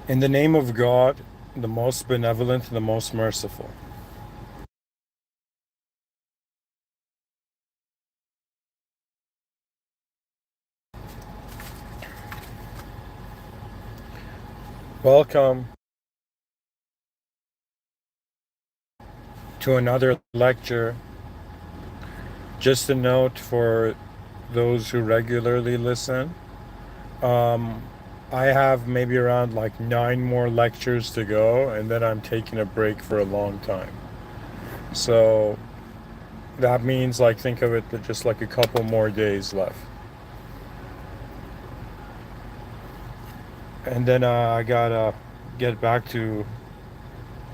In the name of God, the most benevolent, the most merciful. Welcome to another lecture. Just a note for those who regularly listen. Um, I have maybe around like 9 more lectures to go, and then I'm taking a break for a long time. So that means like think of it that just like a couple more days left. And then I gotta get back to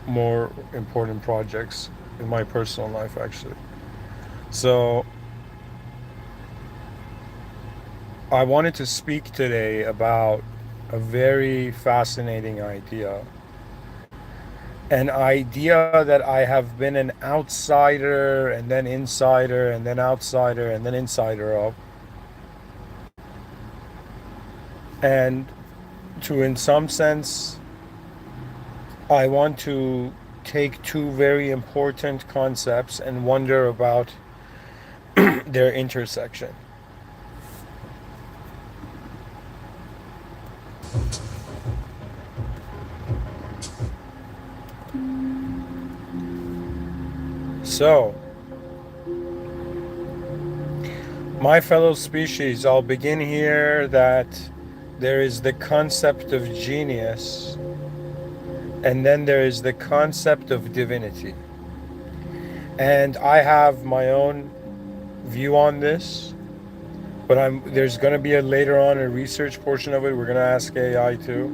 more important projects in my personal life, actually. So I wanted to speak today about a very fascinating idea. An idea that I have been an outsider and then insider and then outsider and then insider of. And in some sense, I want to take two very important concepts and wonder about their intersection. So, my fellow species, I'll begin here that there is the concept of genius, and then there is the concept of divinity. And I have my own view on this, but there's going to be a later on a research portion of it. We're going to ask AI too.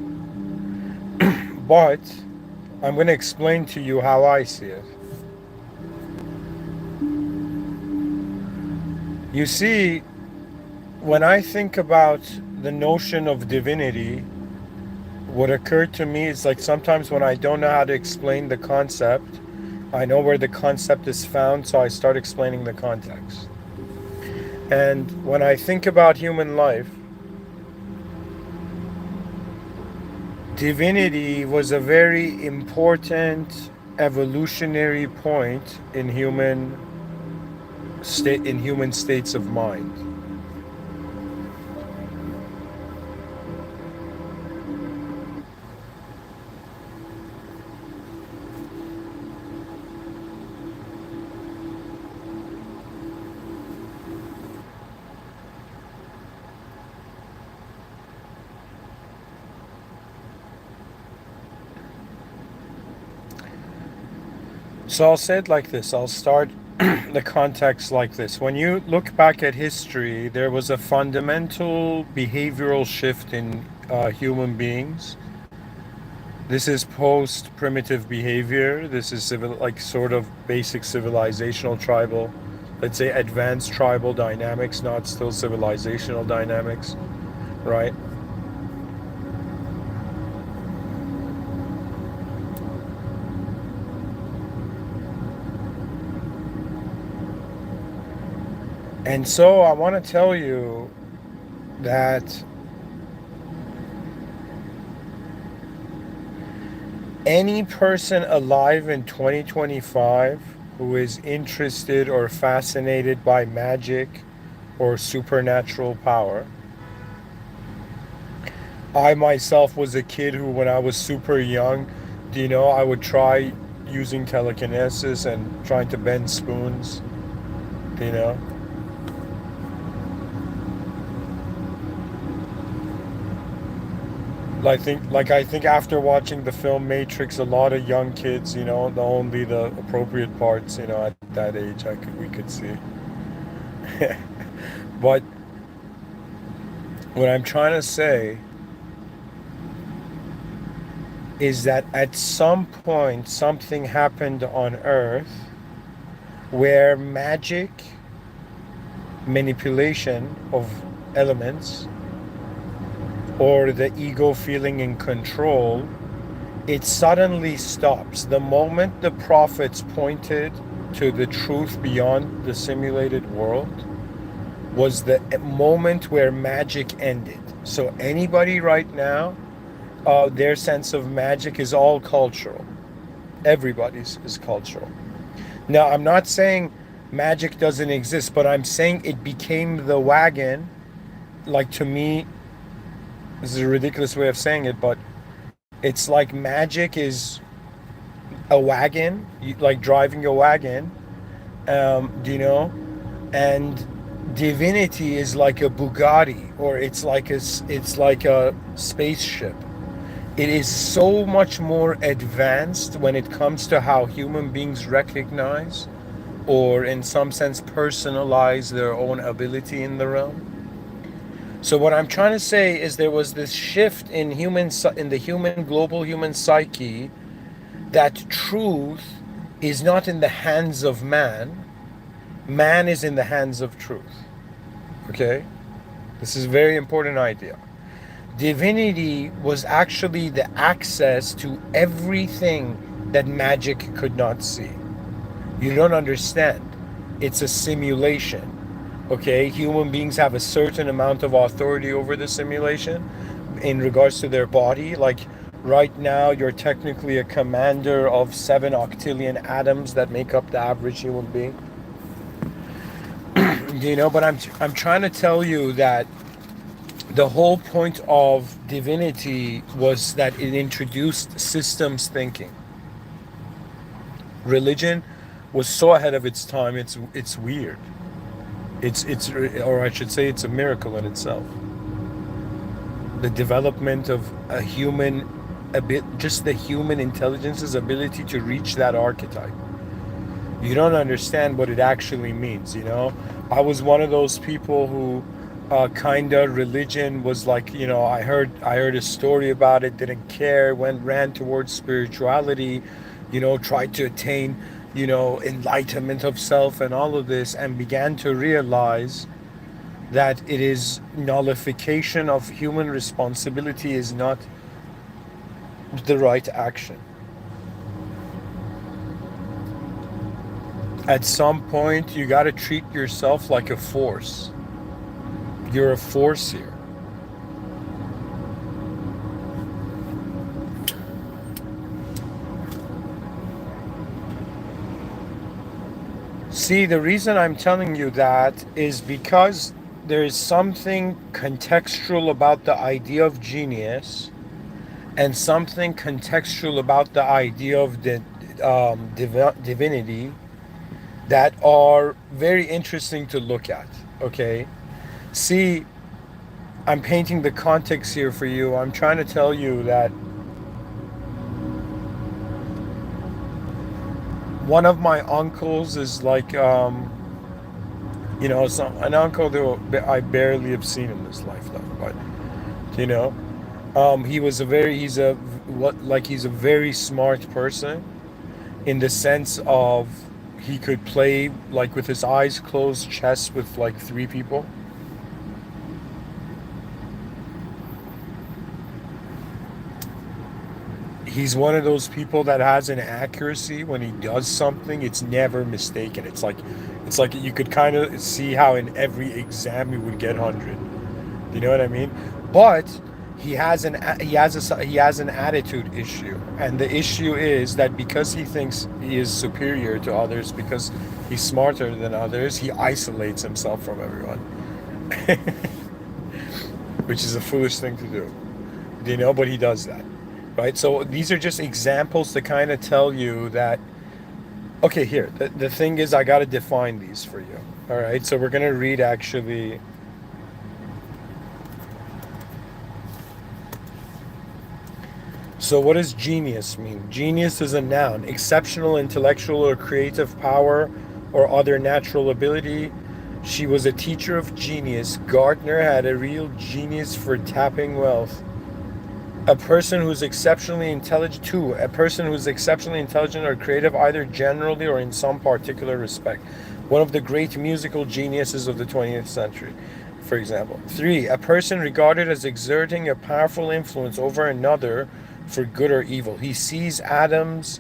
But I'm going to explain to you how I see it. You see, when I think about the notion of divinity, what occurred to me is like sometimes when I don't know how to explain the concept, I know where the concept is found, so I start explaining the context. And when I think about human life, divinity was a very important evolutionary point in human states of mind. So I'll say it like this. I'll start the context like this. When you look back at history, there was a fundamental behavioral shift in human beings. This is post-primitive behavior. This is like sort of basic civilizational tribal, let's say advanced tribal dynamics, not still civilizational dynamics, right? And so I want to tell you that any person alive in 2025 who is interested or fascinated by magic or supernatural power. I myself was a kid who, when I was super young, I would try using telekinesis and trying to bend spoons, you know. I think after watching the film Matrix, a lot of young kids, only the appropriate parts, at that age, we could see. But what I'm trying to say is that at some point something happened on Earth where magic, manipulation of elements, or the ego feeling in control, it suddenly stops. The moment the prophets pointed to the truth beyond the simulated world was the moment where magic ended. So anybody right now their sense of magic is all cultural. Everybody's is cultural. Now, I'm not saying magic doesn't exist, but I'm saying it became the wagon. Like, to me, this is a ridiculous way of saying it, but it's like magic is a wagon, like driving a wagon, do you know? And divinity is like a Bugatti, or it's like a spaceship. It is so much more advanced when it comes to how human beings recognize, or in some sense personalize their own ability in the realm. So what I'm trying to say is there was this shift in in the human global human psyche, that truth is not in the hands of man. Man is in the hands of truth. Okay? This is a very important idea. Divinity was actually the access to everything that magic could not see. You don't understand. It's a simulation. Okay? Human beings have a certain amount of authority over the simulation in regards to their body. Like right now, you're technically a commander of 7 octillion atoms that make up the average human being. You know, but I'm trying to tell you that the whole point of divinity was that it introduced systems thinking. Religion was so ahead of its time. It's weird. It's or I should say it's a miracle in itself. The development of a human, just the human intelligence's ability to reach that archetype. You don't understand what it actually means, you know? I was one of those people who kinda religion was like, you know, I heard a story about it, didn't care, ran towards spirituality, you know, tried to attain, you know, enlightenment of self and all of this, and began to realize that it is nullification of human responsibility is not the right action. At some point, you got to treat yourself like a force. You're a force here. See, the reason I'm telling you that is because there is something contextual about the idea of genius, and something contextual about the idea of the divinity, that are very interesting to look at. Okay? See, I'm painting the context here for you. I'm trying to tell you that one of my uncles is like, you know, an uncle that I barely have seen in this lifetime, but, you know, he's a very smart person, in the sense of he could play like with his eyes closed chess with like 3 people. He's one of those people that has an accuracy when he does something, it's never mistaken. It's like you could kind of see how in every exam he would get 100. You know what I mean? But he has an attitude issue, and the issue is that because he thinks he is superior to others, because he's smarter than others, he isolates himself from everyone, which is a foolish thing to do. You know, but he does that, right? So these are just examples to kind of tell you that. Okay, here the thing is, I got to define these for you. All right, so we're gonna read actually. So what does genius mean? Genius is a noun: exceptional intellectual or creative power or other natural ability. She was a teacher of genius. Gardner had a real genius for tapping wealth. A person who's exceptionally intelligent. 2. A person who's exceptionally intelligent or creative, either generally or in some particular respect. One of the great musical geniuses of the 20th century, for example. 3. A person regarded as exerting a powerful influence over another for good or evil. He sees Adams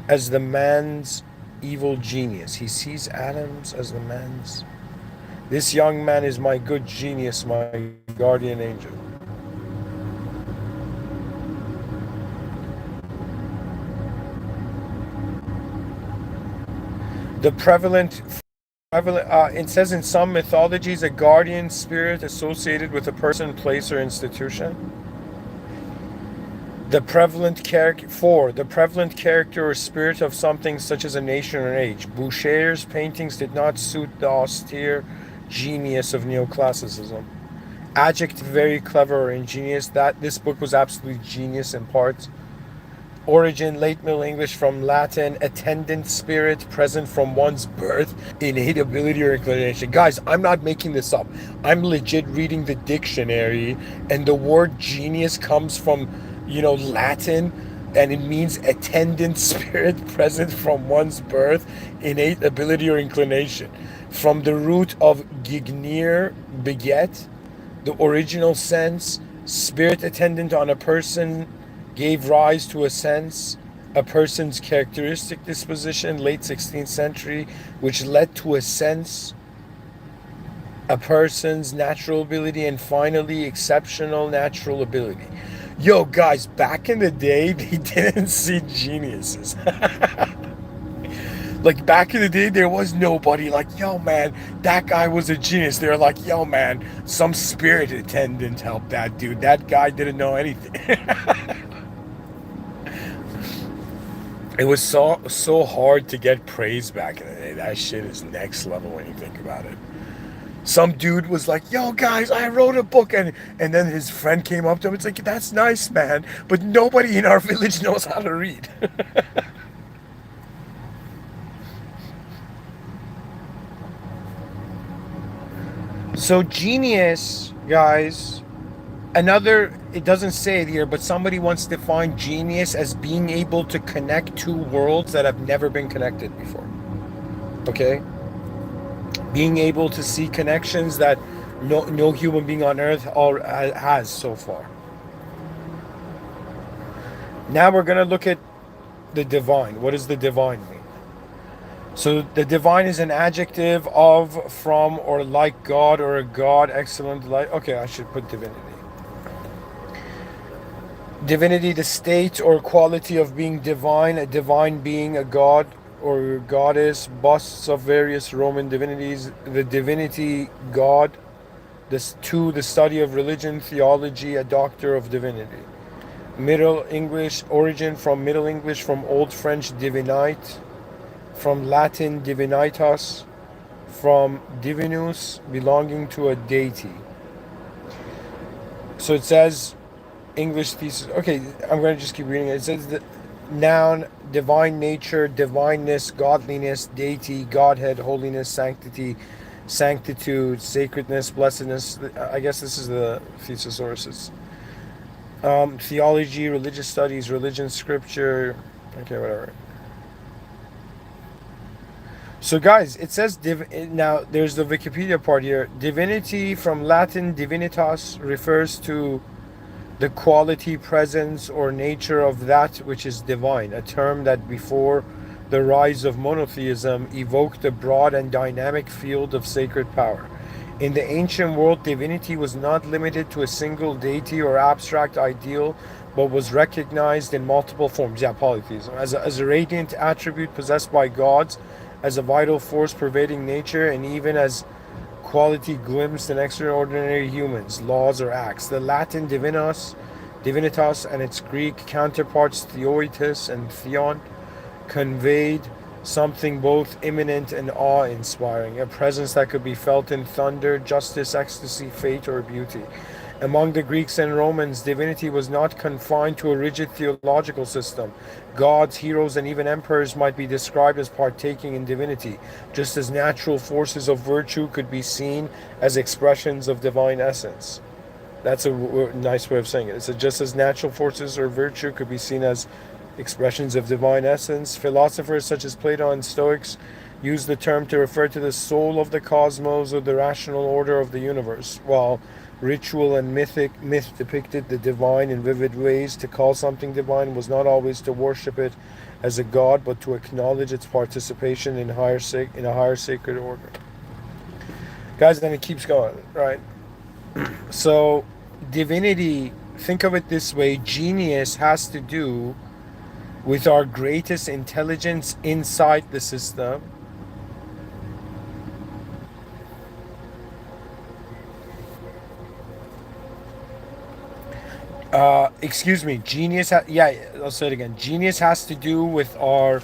as the man's evil genius. He sees Adams as the man's. This young man is my good genius, my guardian angel. The prevalent it says in some mythologies a guardian spirit associated with a person, place, or institution. The prevalent character 4. The prevalent character or spirit of something such as a nation or age. Boucher's paintings did not suit the austere genius of neoclassicism. Adjective very clever or ingenious. That this book was absolutely genius in parts. Origin late Middle English from Latin, attendant spirit, present from one's birth, innate ability or inclination. Guys, I'm not making this up. I'm legit reading the dictionary, and the word genius comes from, Latin, and it means attendant spirit, present from one's birth, innate ability or inclination. From the root of gignere, beget, the original sense, spirit attendant on a person, gave rise to a sense, a person's characteristic disposition, late 16th century, which led to a sense, a person's natural ability, and finally, exceptional natural ability. Yo, guys, back in the day, they didn't see geniuses. Like, back in the day, there was nobody like, yo, man, that guy was a genius. They're like, yo, man, some spirit attendant helped that dude. That guy didn't know anything. It was so hard to get praise back in the day. That shit is next level when you think about it. Some dude was like, yo, guys, I wrote a book. And then his friend came up to him. It's like, that's nice, man. But nobody in our village knows how to read. So genius, guys, it doesn't say it here, but somebody once defined genius as being able to connect two worlds that have never been connected before. Okay? Being able to see connections that no human being on earth has so far. Now we're going to look at the divine. What does the divine mean? So the divine is an adjective of, from, or like God, or a God, excellent, delight. Okay, I should put divinity. Divinity, the state or quality of being divine, a divine being, a god or goddess, busts of various Roman divinities, the divinity, God. This 2, the study of religion, theology, a doctor of divinity. Middle English, origin from Middle English, from Old French divinite, from Latin divinitas, from divinus, belonging to a deity. So it says, English thesis. Okay, I'm going to just keep reading it. It says the noun, divine nature, divineness, godliness, deity, godhead, holiness, sanctity, sanctitude, sacredness, blessedness. I guess this is the thesaurus. Theology, religious studies, religion, scripture. Okay, whatever. So guys, it says now there's the Wikipedia part here. Divinity from Latin divinitas refers to the quality, presence, or nature of that which is divine, a term that before the rise of monotheism evoked a broad and dynamic field of sacred power. In the ancient world, divinity was not limited to a single deity or abstract ideal, but was recognized in multiple forms. Yeah, polytheism. As a radiant attribute possessed by gods, as a vital force pervading nature, and even as quality glimpsed in extraordinary humans, laws, or acts. The Latin divinitas, and its Greek counterparts theoitus and theon conveyed something both imminent and awe-inspiring, a presence that could be felt in thunder, justice, ecstasy, fate, or beauty. Among the Greeks and Romans, divinity was not confined to a rigid theological system. Gods, heroes, and even emperors might be described as partaking in divinity, just as natural forces of virtue could be seen as expressions of divine essence. That's a nice way of saying it. It's just as natural forces or virtue could be seen as expressions of divine essence. Philosophers such as Plato and Stoics use the term to refer to the soul of the cosmos or the rational order of the universe, while ritual and myth depicted the divine in vivid ways. To call something divine was not always to worship it as a god, but to acknowledge its participation in a higher sacred order. Guys, then it keeps going, right? So, divinity, think of it this way, genius has to do with our greatest intelligence inside the system, Excuse me. Yeah, I'll say it again. Genius has to do with our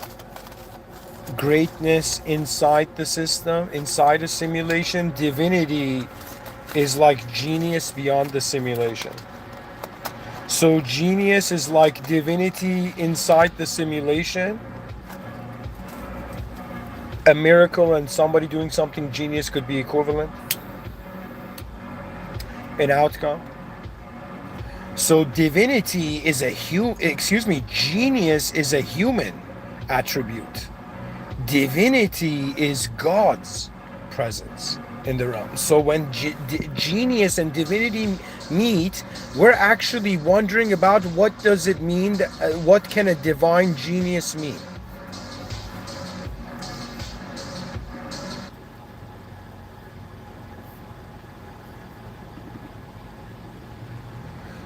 greatness inside the system, inside a simulation. Divinity is like genius beyond the simulation. So genius is like divinity inside the simulation. A miracle and somebody doing something genius could be equivalent in outcome. So divinity is genius is a human attribute. Divinity is God's presence in the realm. So when genius and divinity meet, we're actually wondering about what does it mean, what can a divine genius mean?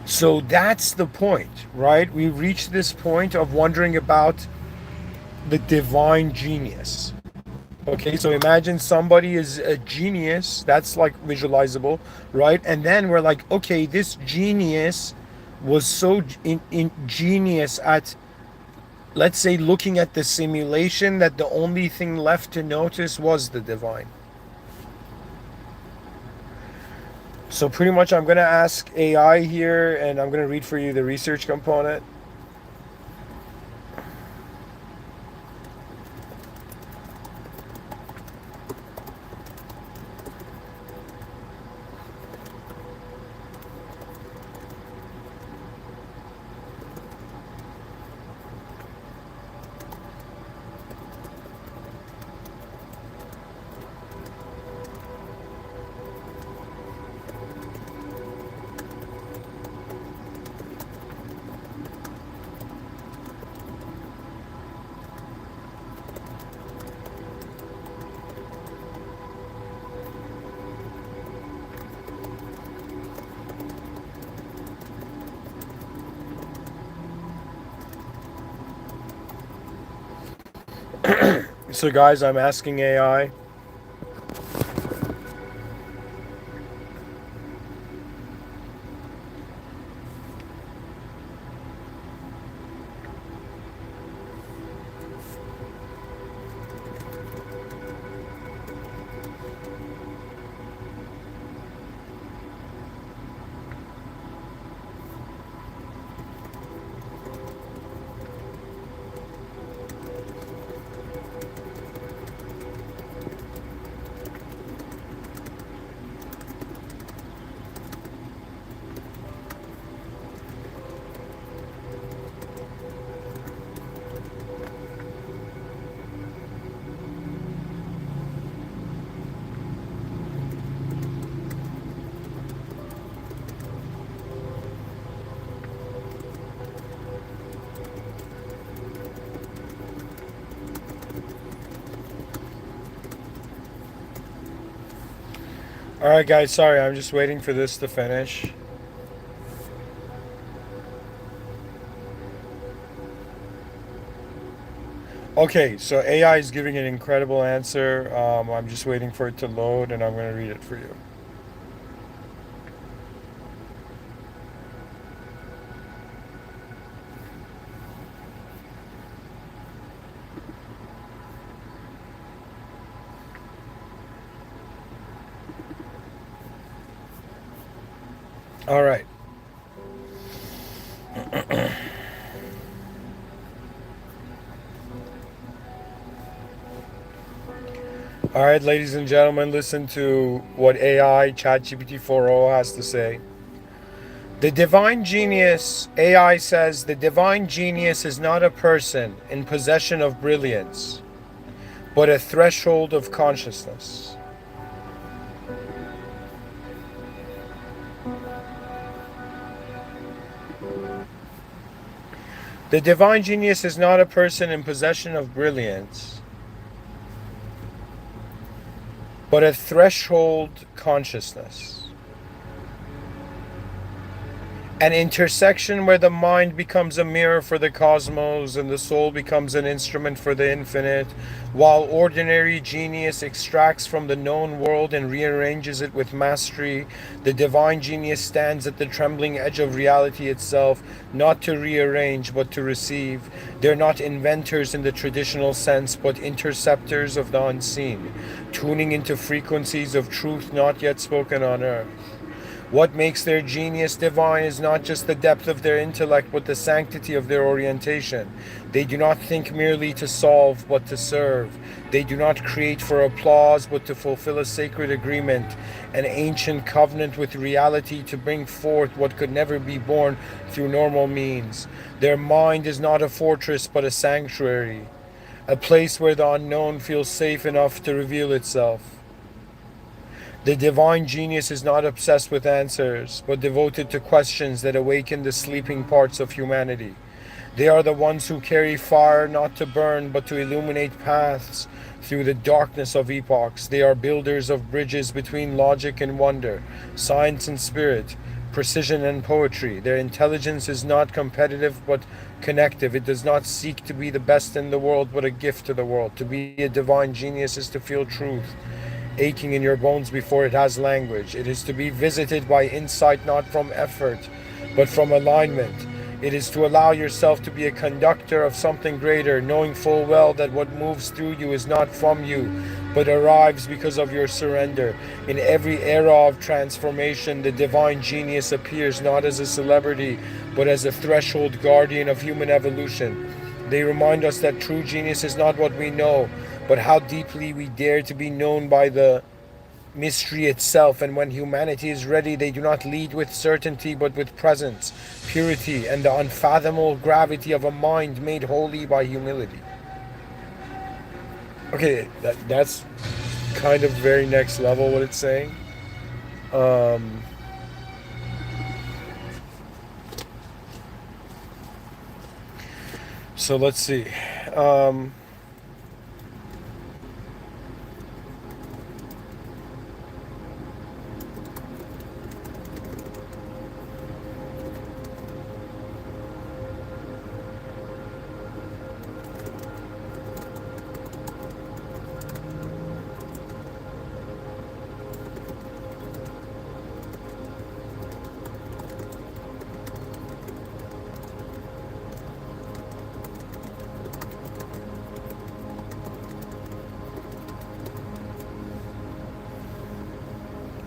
So that's the point, right? We reach this point of wondering about the divine genius. Okay, so imagine somebody is a genius, that's like visualizable, right? And then we're like, okay, this genius was so genius at, let's say, looking at the simulation that the only thing left to notice was the divine. So pretty much I'm going to ask AI here and I'm going to read for you the research component. So guys, I'm asking AI. All right, guys, sorry, I'm just waiting for this to finish. Okay, so AI is giving an incredible answer. I'm just waiting for it to load and I'm going to read it for you. All right. All right, ladies and gentlemen, listen to what AI ChatGPT 4.0 has to say. The divine genius, AI says, the divine genius is not a person in possession of brilliance, but a threshold of consciousness. The divine genius is not a person in possession of brilliance, but a threshold consciousness. An intersection where the mind becomes a mirror for the cosmos and the soul becomes an instrument for the infinite, while ordinary genius extracts from the known world and rearranges it with mastery. The divine genius stands at the trembling edge of reality itself, not to rearrange but to receive. They're not inventors in the traditional sense, but interceptors of the unseen, tuning into frequencies of truth not yet spoken on earth. What makes their genius divine is not just the depth of their intellect, but the sanctity of their orientation. They do not think merely to solve, but to serve. They do not create for applause, but to fulfill a sacred agreement, an ancient covenant with reality to bring forth what could never be born through normal means. Their mind is not a fortress, but a sanctuary, a place where the unknown feels safe enough to reveal itself. The divine genius is not obsessed with answers, but devoted to questions that awaken the sleeping parts of humanity. They are the ones who carry fire not to burn, but to illuminate paths through the darkness of epochs. They are builders of bridges between logic and wonder, science and spirit, precision and poetry. Their intelligence is not competitive, but connective. It does not seek to be the best in the world, but a gift to the world. To be a divine genius is to feel truth aching in your bones before it has language. It is to be visited by insight not from effort, but from alignment. It is to allow yourself to be a conductor of something greater, knowing full well that what moves through you is not from you, but arrives because of your surrender. In every era of transformation, the divine genius appears not as a celebrity, but as a threshold guardian of human evolution. They remind us that true genius is not what we know, but how deeply we dare to be known by the mystery itself. And when humanity is ready, they do not lead with certainty, but with presence, purity, and the unfathomable gravity of a mind made holy by humility. Okay, that's kind of very next level what it's saying. So let's see.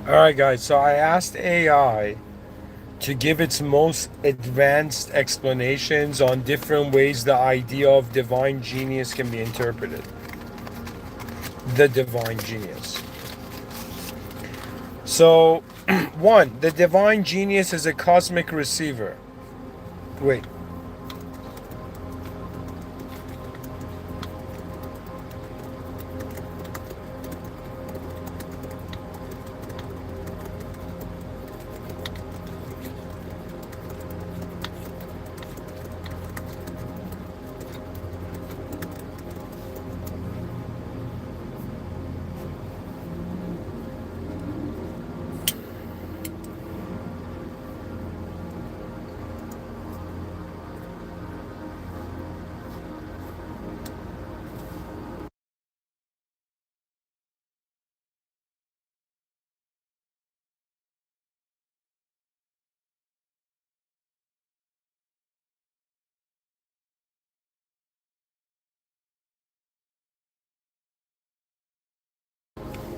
Alright, guys, so I asked AI to give its most advanced explanations on different ways the idea of divine genius can be interpreted. The divine genius. So, one, the divine genius is a cosmic receiver. Wait.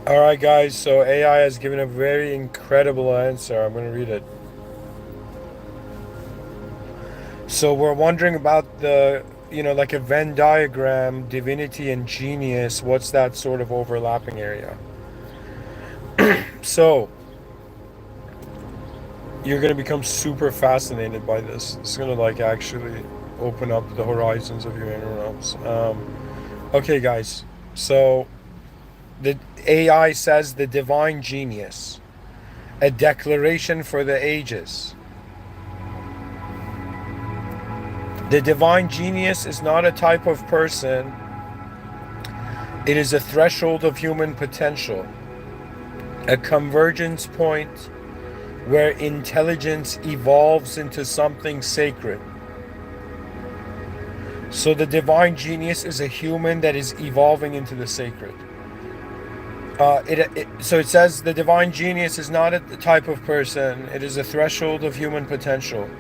Alright, guys, so AI has given a very incredible answer. I'm going to read it. So we're wondering about the, like a Venn diagram, divinity and genius. What's that sort of overlapping area? So, you're going to become super fascinated by this. It's going to, like, actually open up the horizons of your inner realms. Okay, guys, so the AI says the divine genius, a declaration for the ages. The divine genius is not a type of person. It is a threshold of human potential, a convergence point where intelligence evolves into something sacred. So the divine genius is a human that is evolving into the sacred. So it says the divine genius is not a type of person, it is a threshold of human potential,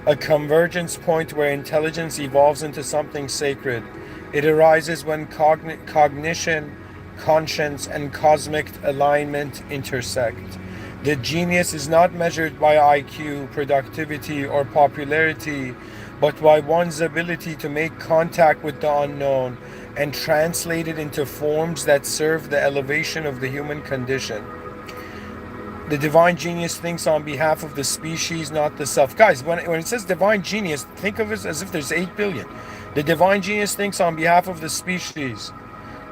a convergence point where intelligence evolves into something sacred. It arises when cognition, conscience, and cosmic alignment intersect. The genius is not measured by IQ, productivity, or popularity, but by one's ability to make contact with the unknown and translate it into forms that serve the elevation of the human condition. The divine genius thinks on behalf of the species, not the self. Guys, when it says divine genius, think of it as if there's 8 billion. The divine genius thinks on behalf of the species,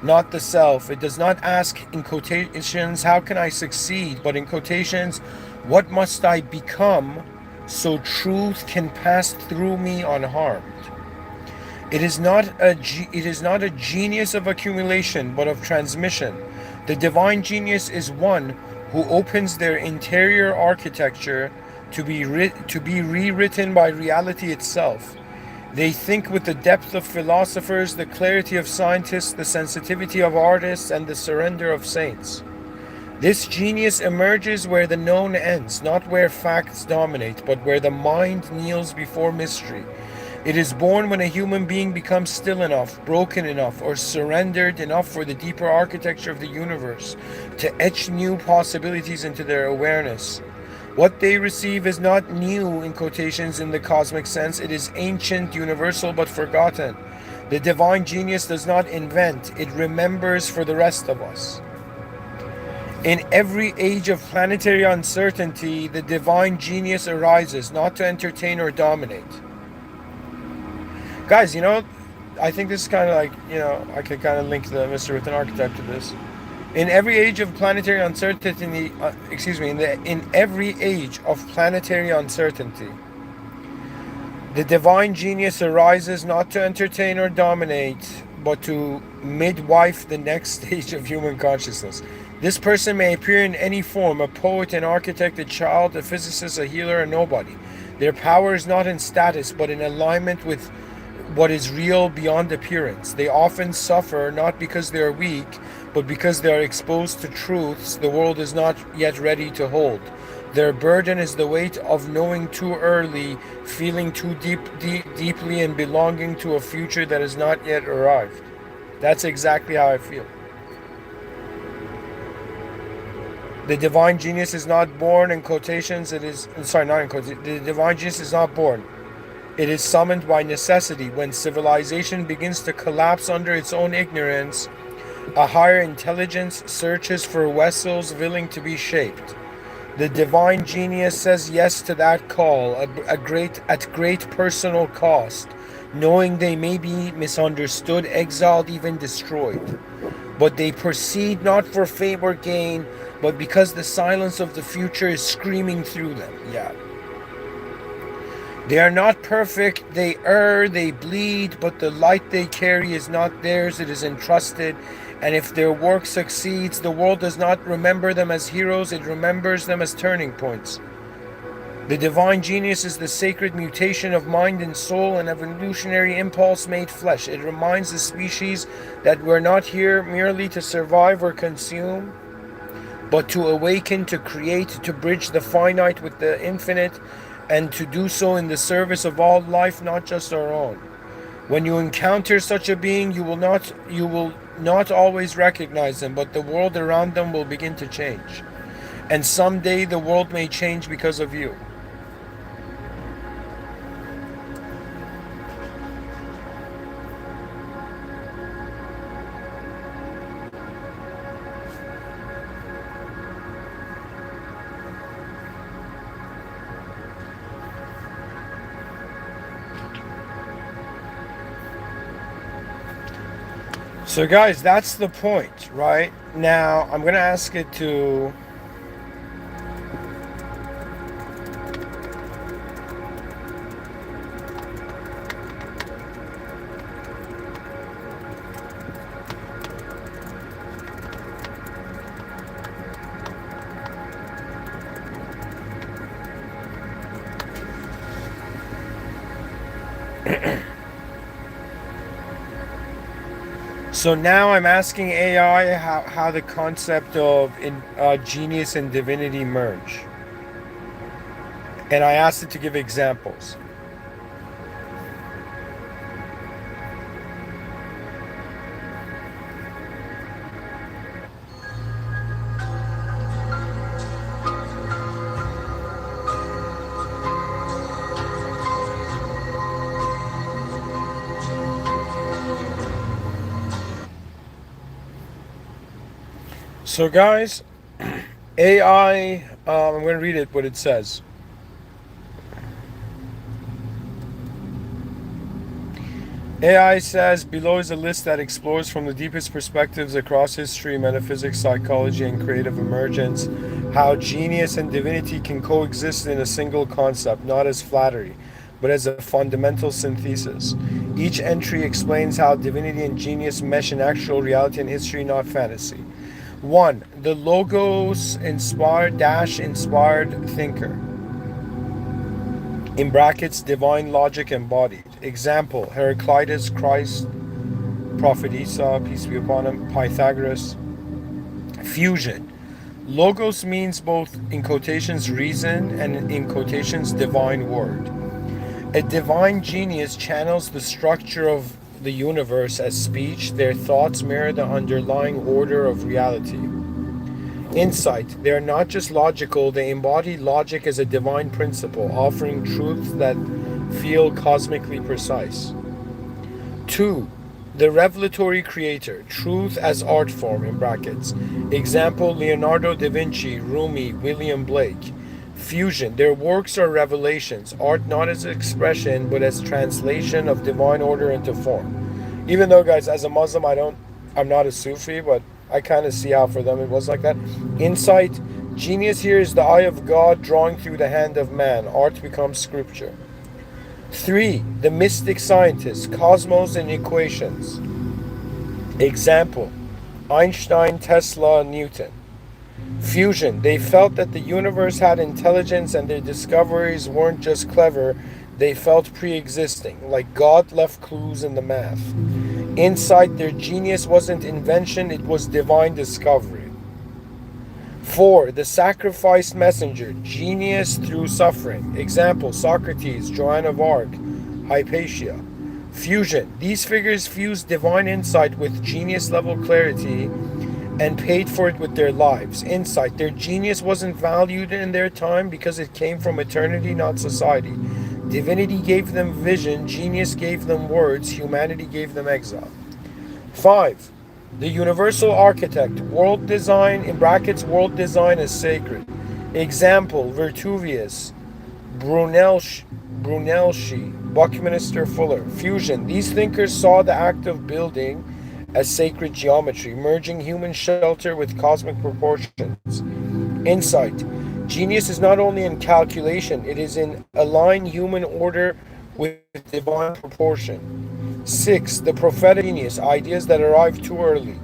not the self. It does not ask in quotations, how can I succeed? But in quotations, what must I become so truth can pass through me unharmed? It is not a genius of accumulation, but of transmission. The divine genius is one who opens their interior architecture to be rewritten by reality itself. They think with the depth of philosophers, the clarity of scientists, the sensitivity of artists, and the surrender of saints. This genius emerges where the known ends, not where facts dominate, but where the mind kneels before mystery. It is born when a human being becomes still enough, broken enough, or surrendered enough for the deeper architecture of the universe to etch new possibilities into their awareness. What they receive is not new in quotations in the cosmic sense. It is ancient, universal, but forgotten. The divine genius does not invent. It remembers for the rest of us. In every age of planetary uncertainty, the divine genius arises, not to entertain or dominate. Guys, I think this is kind of like, I could kind of link the Mr.Within archetype to this. In every age of planetary uncertainty, in every age of planetary uncertainty, the divine genius arises not to entertain or dominate, but to midwife the next stage of human consciousness. This person may appear in any form, a poet, an architect, a child, a physicist, a healer, a nobody. Their power is not in status, but in alignment with what is real beyond appearance. They often suffer not because they are weak, but because they are exposed to truths the world is not yet ready to hold. Their burden is the weight of knowing too early, feeling too deeply, and belonging to a future that has not yet arrived. That's exactly how I feel. The divine genius is not born in quotations. Not in quotations. The divine genius is not born. It is summoned by necessity. When civilization begins to collapse under its own ignorance, a higher intelligence searches for vessels willing to be shaped. The divine genius says yes to that call at great personal cost, knowing they may be misunderstood, exiled, even destroyed. But they proceed not for fame or gain, but because the silence of the future is screaming through them. Yeah. They are not perfect, they err, they bleed, but the light they carry is not theirs, it is entrusted. And if their work succeeds, the world does not remember them as heroes, it remembers them as turning points. The divine genius is the sacred mutation of mind and soul, an evolutionary impulse made flesh. It reminds the species that we're not here merely to survive or consume, but to awaken, to create, to bridge the finite with the infinite, and to do so in the service of all life, not just our own. When you encounter such a being, you will not always recognize them, but the world around them will begin to change. And someday the world may change because of you. So guys, that's the point, right? Now, I'm going to ask it to... So now I'm asking AI how the concept of genius and divinity merge. And I asked it to give examples. So guys, AI, I'm going to read it what it says. AI says below is a list that explores from the deepest perspectives across history, metaphysics, psychology, and creative emergence how genius and divinity can coexist in a single concept, not as flattery, but as a fundamental synthesis. Each entry explains how divinity and genius mesh in actual reality and history, not fantasy. 1. The Logos inspired thinker. In brackets, divine logic embodied. Example, Heraclitus, Christ, Prophet Isa, peace be upon him, Pythagoras. Fusion. Logos means both, in quotations, reason, and in quotations, divine word. A divine genius channels the structure of the universe as speech. Their thoughts mirror the underlying order of reality. Insight. They are not just logical, they embody logic as a divine principle, offering truths that feel cosmically precise. 2. The revelatory creator. Truth as art form, in brackets. Example, Leonardo da Vinci, Rumi, William Blake. Fusion. Their works are revelations, art not as expression, but as translation of divine order into form. Even though, guys, as a Muslim, I'm not a Sufi, but I kind of see how for them it was like that. Insight. Genius here is the eye of God drawing through the hand of man. Art becomes scripture. 3. The mystic scientist. Cosmos and equations. Example, Einstein, Tesla, Newton. Fusion. They felt that the universe had intelligence and their discoveries weren't just clever, they felt pre-existing, like God left clues in the math. Insight. Their genius wasn't invention, it was divine discovery. 4. The sacrificed messenger. Genius through suffering. Example, Socrates, Joan of Arc, Hypatia. Fusion. These figures fused divine insight with genius level clarity and paid for it with their lives. Insight. Their genius wasn't valued in their time because it came from eternity, not society. Divinity gave them vision, genius gave them words, humanity gave them exile. 5. The universal architect. World design, in brackets, world design is sacred. Example, Vitruvius, Brunelleschi, Buckminster Fuller. Fusion. These thinkers saw the act of building as sacred geometry, merging human shelter with cosmic proportions. Insight. Genius is not only in calculation, it is in align human order with divine proportion. 6. The prophetic genius. Ideas that arrive too early.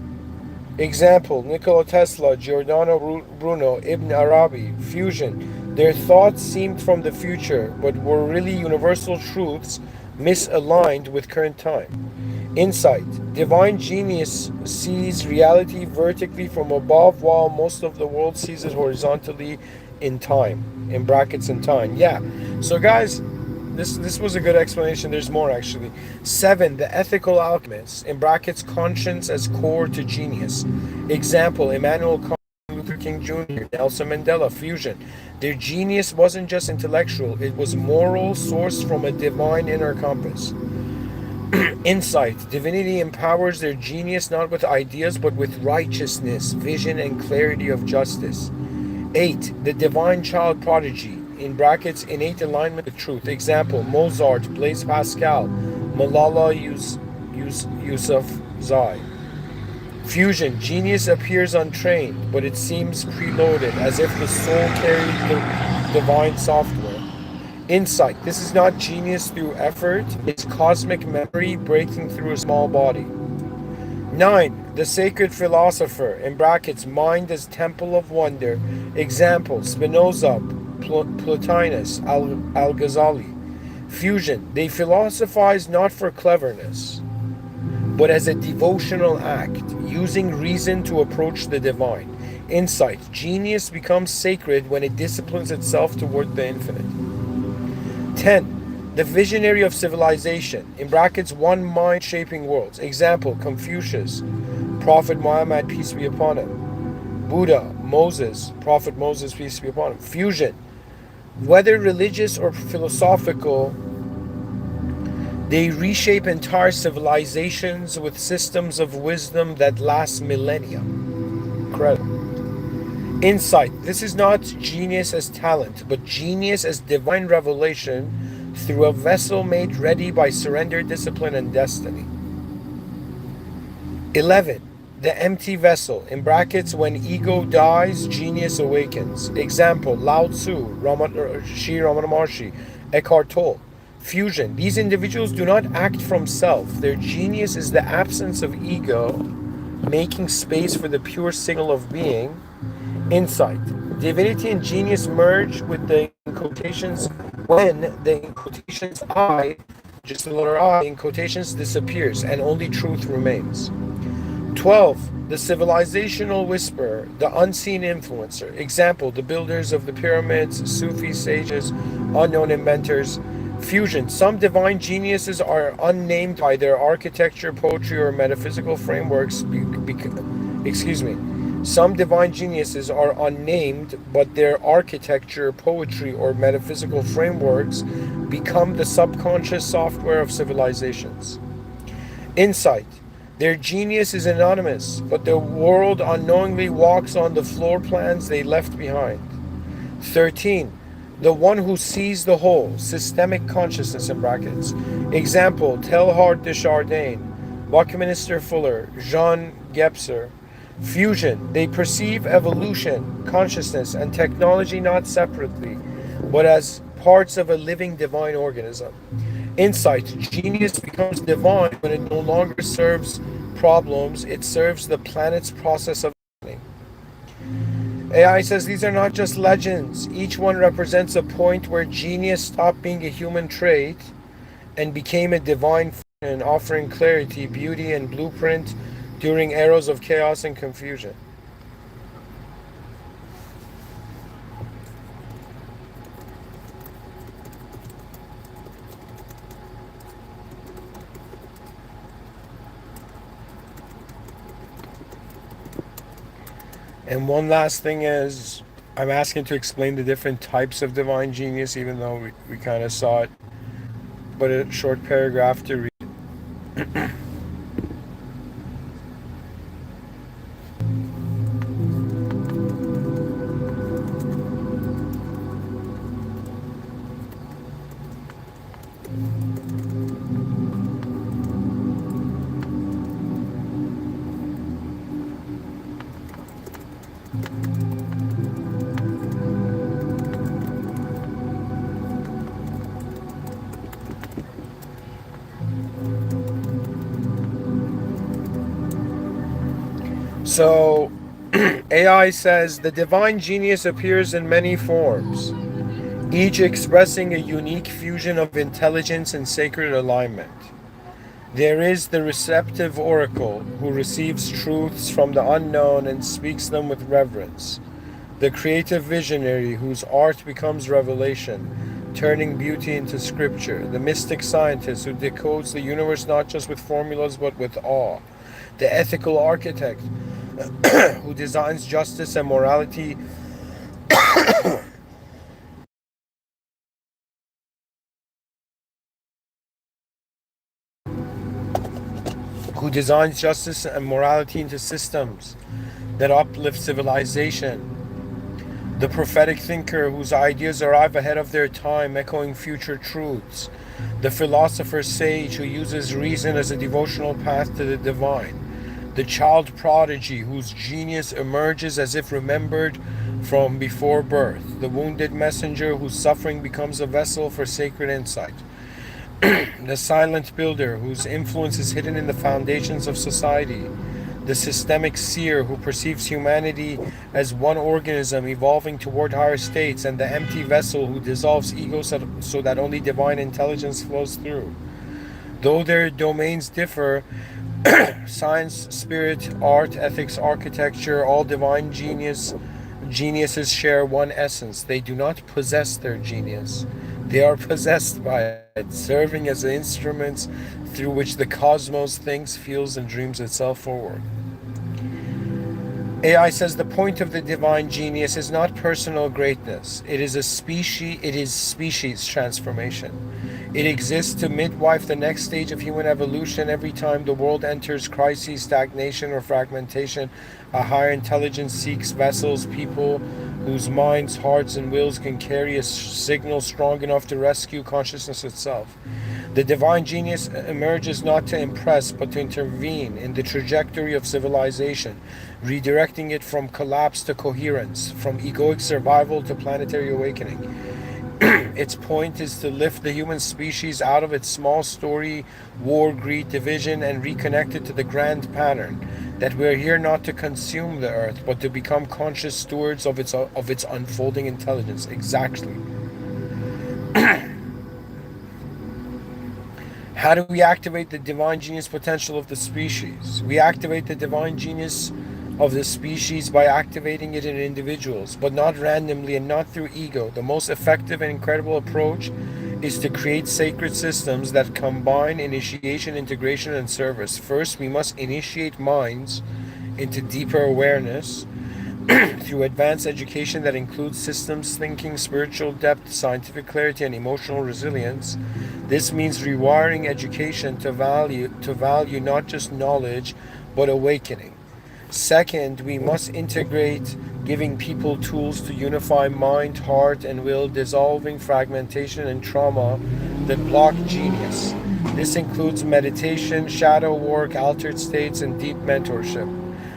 Example, Nikola Tesla, Giordano Bruno, Ibn Arabi. Fusion. Their thoughts seemed from the future, but were really universal truths misaligned with current time. Insight. Divine genius sees reality vertically from above, while most of the world sees it horizontally in time. In brackets, in time. Yeah. So guys, this was a good explanation. There's more actually. 7. The ethical alchemist. In brackets, conscience as core to genius. Example, Immanuel Kant, Luther King Jr., Nelson Mandela. Fusion. Their genius wasn't just intellectual, it was moral, sourced from a divine inner compass. Insight. Divinity empowers their genius not with ideas but with righteousness, vision, and clarity of justice. 8. The divine child prodigy. In brackets, innate alignment with truth. Example, Mozart, Blaise Pascal, Malala Yousafzai. Fusion. Genius appears untrained, but it seems preloaded, as if the soul carried the divine software. Insight. This is not genius through effort, it's cosmic memory breaking through a small body. 9. The sacred philosopher. In brackets, mind as temple of wonder. Example, Spinoza, Plotinus, Al-Ghazali. Fusion. They philosophize not for cleverness, but as a devotional act, using reason to approach the divine. Insight. Genius becomes sacred when it disciplines itself toward the infinite. 10. The visionary of civilization, in brackets, one mind shaping worlds. Example, Confucius, Prophet Muhammad, peace be upon him. Buddha, Moses, Prophet Moses, peace be upon him. Fusion. Whether religious or philosophical, they reshape entire civilizations with systems of wisdom that last millennia. Incredible. Insight. This is not genius as talent, but genius as divine revelation through a vessel made ready by surrender, discipline, and destiny. 11. The empty vessel, in brackets, when ego dies, genius awakens. Example, Lao Tzu, Sri Ramana Maharshi, Eckhart Tolle. Fusion. These individuals do not act from self. Their genius is the absence of ego, making space for the pure signal of being. Insight. Divinity and genius merge with the in quotations when the in quotations I, just the letter I, in quotations disappears and only truth remains. 12. The civilizational whisperer, the unseen influencer. Example, the builders of the pyramids, Sufi sages, unknown inventors. Fusion. Some divine geniuses are unnamed by their architecture, poetry, or metaphysical frameworks. Some divine geniuses are unnamed, but their architecture, poetry, or metaphysical frameworks become the subconscious software of civilizations. Insight. Their genius is anonymous, but the world unknowingly walks on the floor plans they left behind. 13. The one who sees the whole, systemic consciousness in brackets. Example, Teilhard de Chardin, Buckminster Fuller, Jean Gebser. Fusion. They perceive evolution, consciousness, and technology not separately, but as parts of a living divine organism. Insight. Genius becomes divine when it no longer serves problems, it serves the planet's process of learning. AI says these are not just legends. Each one represents a point where genius stopped being a human trait and became a divine function, offering clarity, beauty, and blueprint during eras of chaos and confusion. And one last thing is, I'm asking to explain the different types of divine genius, even though we kind of saw it, but a short paragraph to read. So, AI says the divine genius appears in many forms, each expressing a unique fusion of intelligence and sacred alignment. There is the receptive oracle, who receives truths from the unknown and speaks them with reverence. The creative visionary, whose art becomes revelation, turning beauty into scripture. The mystic scientist, who decodes the universe not just with formulas but with awe. The ethical architect, who designs justice and morality into systems that uplift civilization. The prophetic thinker, whose ideas arrive ahead of their time, echoing future truths. The philosopher sage, who uses reason as a devotional path to the divine. The child prodigy, whose genius emerges as if remembered from before birth. The wounded messenger, whose suffering becomes a vessel for sacred insight. The silent builder, whose influence is hidden in the foundations of society. the systemic seer who perceives humanity as one organism evolving toward higher states, and the empty vessel who dissolves ego so that only divine intelligence flows through. Though their domains differ, science, spirit, art, ethics, architecture, all divine geniuses share one essence. They do not possess their genius. They are possessed by it, serving as instruments through which the cosmos thinks, feels, and dreams itself forward. AI says the point of the divine genius is not personal greatness. It is species transformation. It exists to midwife the next stage of human evolution. Every time the world enters crisis, stagnation, or fragmentation, a higher intelligence seeks vessels, people whose minds, hearts, and wills can carry a signal strong enough to rescue consciousness itself. The divine genius emerges not to impress, but to intervene in the trajectory of civilization, redirecting it from collapse to coherence, from egoic survival to planetary awakening. Its point is to lift the human species out of its small story, war, greed, division, and reconnect it to the grand pattern, that we're here not to consume the earth, but to become conscious stewards of its unfolding intelligence. Exactly. How do we activate the divine genius potential of the species? We activate the divine genius of the species by activating it in individuals, but not randomly and not through ego. The most effective and incredible approach is to create sacred systems that combine initiation, integration, and service. First, we must initiate minds into deeper awareness through advanced education that includes systems thinking, spiritual depth, scientific clarity, and emotional resilience. This means rewiring education to value not just knowledge, but awakening. Second, we must integrate giving people tools to unify mind, heart, and will, dissolving fragmentation and trauma that block genius. This includes meditation, shadow work, altered states, and deep mentorship.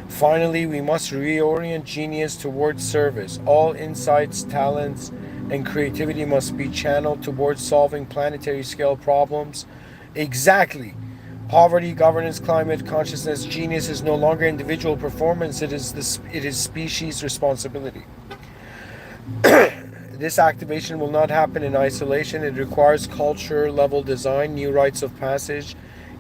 Finally, we must reorient genius towards service. All insights, talents, and creativity must be channeled towards solving planetary scale problems. Exactly. Poverty, governance, climate, consciousness, genius is no longer individual performance, it is species responsibility. This activation will not happen in isolation. It requires culture level design, new rites of passage,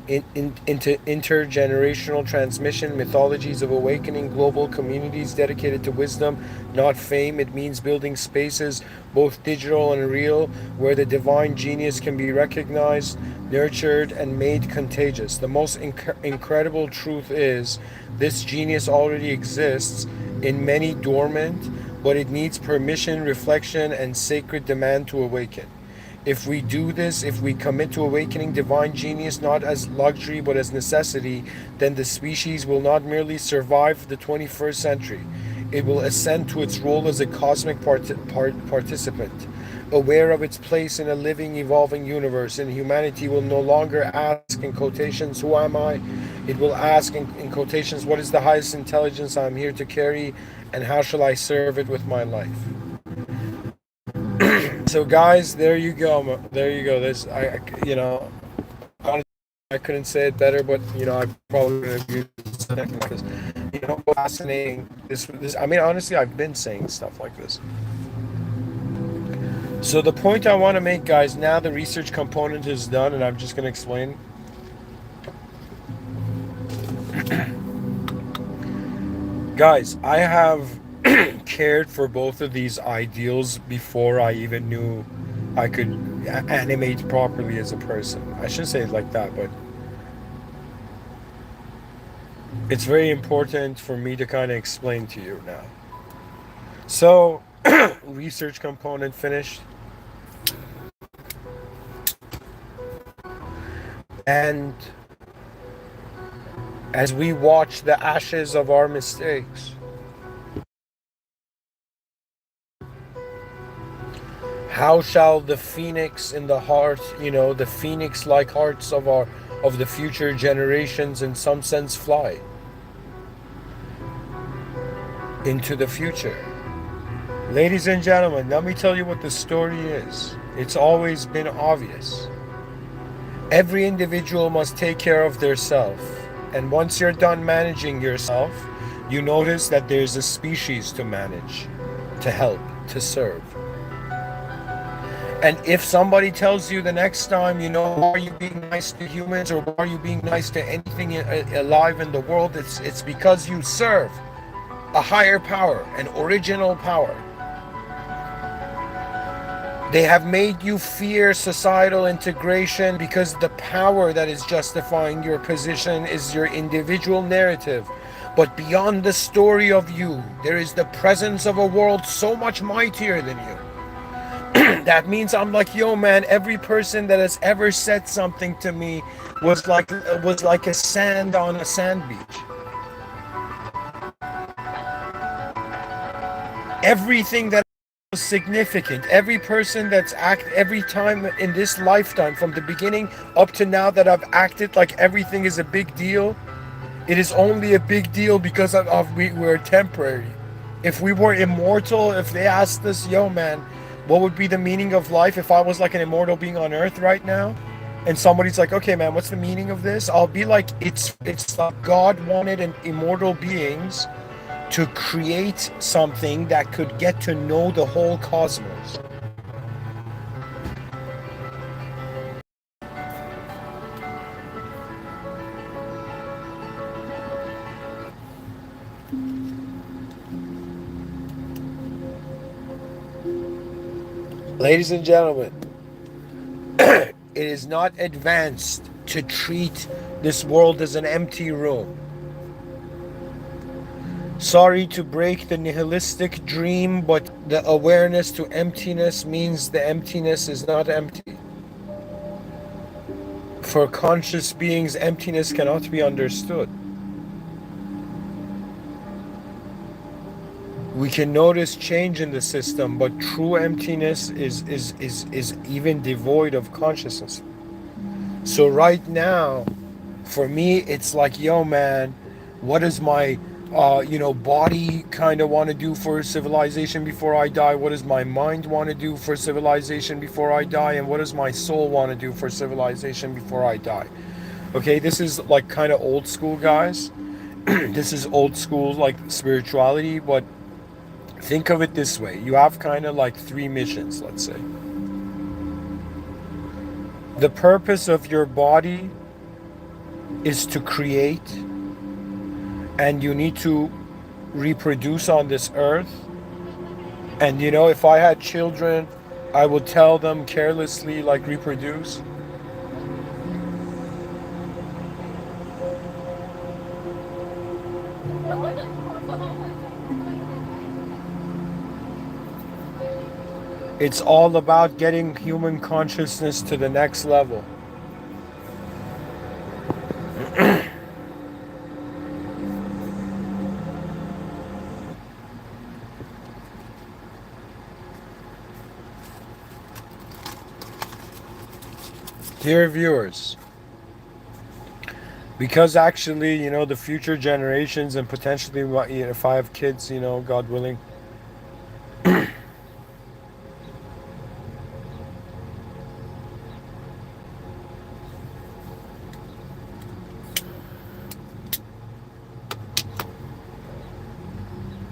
into intergenerational transmission, mythologies of awakening, global communities dedicated to wisdom, not fame. It means building spaces, both digital and real, where the divine genius can be recognized, nurtured, and made contagious. The most incredible truth is this genius already exists in many dormant, but it needs permission, reflection, and sacred demand to awaken. If we do this, if we commit to awakening divine genius not as luxury but as necessity, then the species will not merely survive the 21st century. It will ascend to its role as a cosmic participant, aware of its place in a living, evolving universe. And humanity will no longer ask in quotations, "Who am I?" It will ask in quotations, "What is the highest intelligence I'm here to carry, and how shall I serve it with my life?" So guys, there you go. There you go. This, I couldn't say it better, but I probably would have used it because, fascinating. I mean, honestly, I've been saying stuff like this. So the point I want to make, guys, now the research component is done, and I'm just going to explain. Guys, I have cared for both of these ideals before I even knew I could animate properly as a person. I shouldn't say it like that, but it's very important for me to kind of explain to you now. So, research component finished. And as we watch the ashes of our mistakes, how shall the phoenix in the heart, the phoenix-like hearts of the future generations in some sense fly into the future? Ladies and gentlemen, let me tell you what the story is. It's always been obvious. Every individual must take care of their self. And once you're done managing yourself, you notice that there's a species to manage, to help, to serve. And if somebody tells you the next time, why are you being nice to humans, or why are you being nice to anything alive in the world, it's because you serve a higher power, an original power. They have made you fear societal integration because the power that is justifying your position is your individual narrative. But beyond the story of you, there is the presence of a world so much mightier than you. That means I'm like, yo, man, every person that has ever said something to me was like a sand on a sand beach. Everything that was significant, every person that's every time in this lifetime, from the beginning up to now, that I've acted like everything is a big deal, it is only a big deal because we're temporary. If we were immortal, if they asked us, yo, man, what would be the meaning of life if I was like an immortal being on earth right now? And somebody's like, okay, man, what's the meaning of this? I'll be like, it's like God wanted immortal beings to create something that could get to know the whole cosmos. Ladies and gentlemen, it is not advanced to treat this world as an empty room. Sorry to break the nihilistic dream, but the awareness to emptiness means the emptiness is not empty. For conscious beings, emptiness cannot be understood. We can notice change in the system, but true emptiness is even devoid of consciousness. So right now, for me, it's like, yo, man, what does my body kind of want to do for civilization before I die? What does my mind want to do for civilization before I die? And what does my soul want to do for civilization before I die? Okay, this is like kind of old school, guys. This is old school, like spirituality, but think of it this way. You have kind of like 3 missions, let's say. The purpose of your body is to create, and you need to reproduce on this earth. And if I had children, I would tell them carelessly, like, reproduce. It's all about getting human consciousness to the next level. Dear viewers, because actually, the future generations, and potentially, if I have kids, God willing,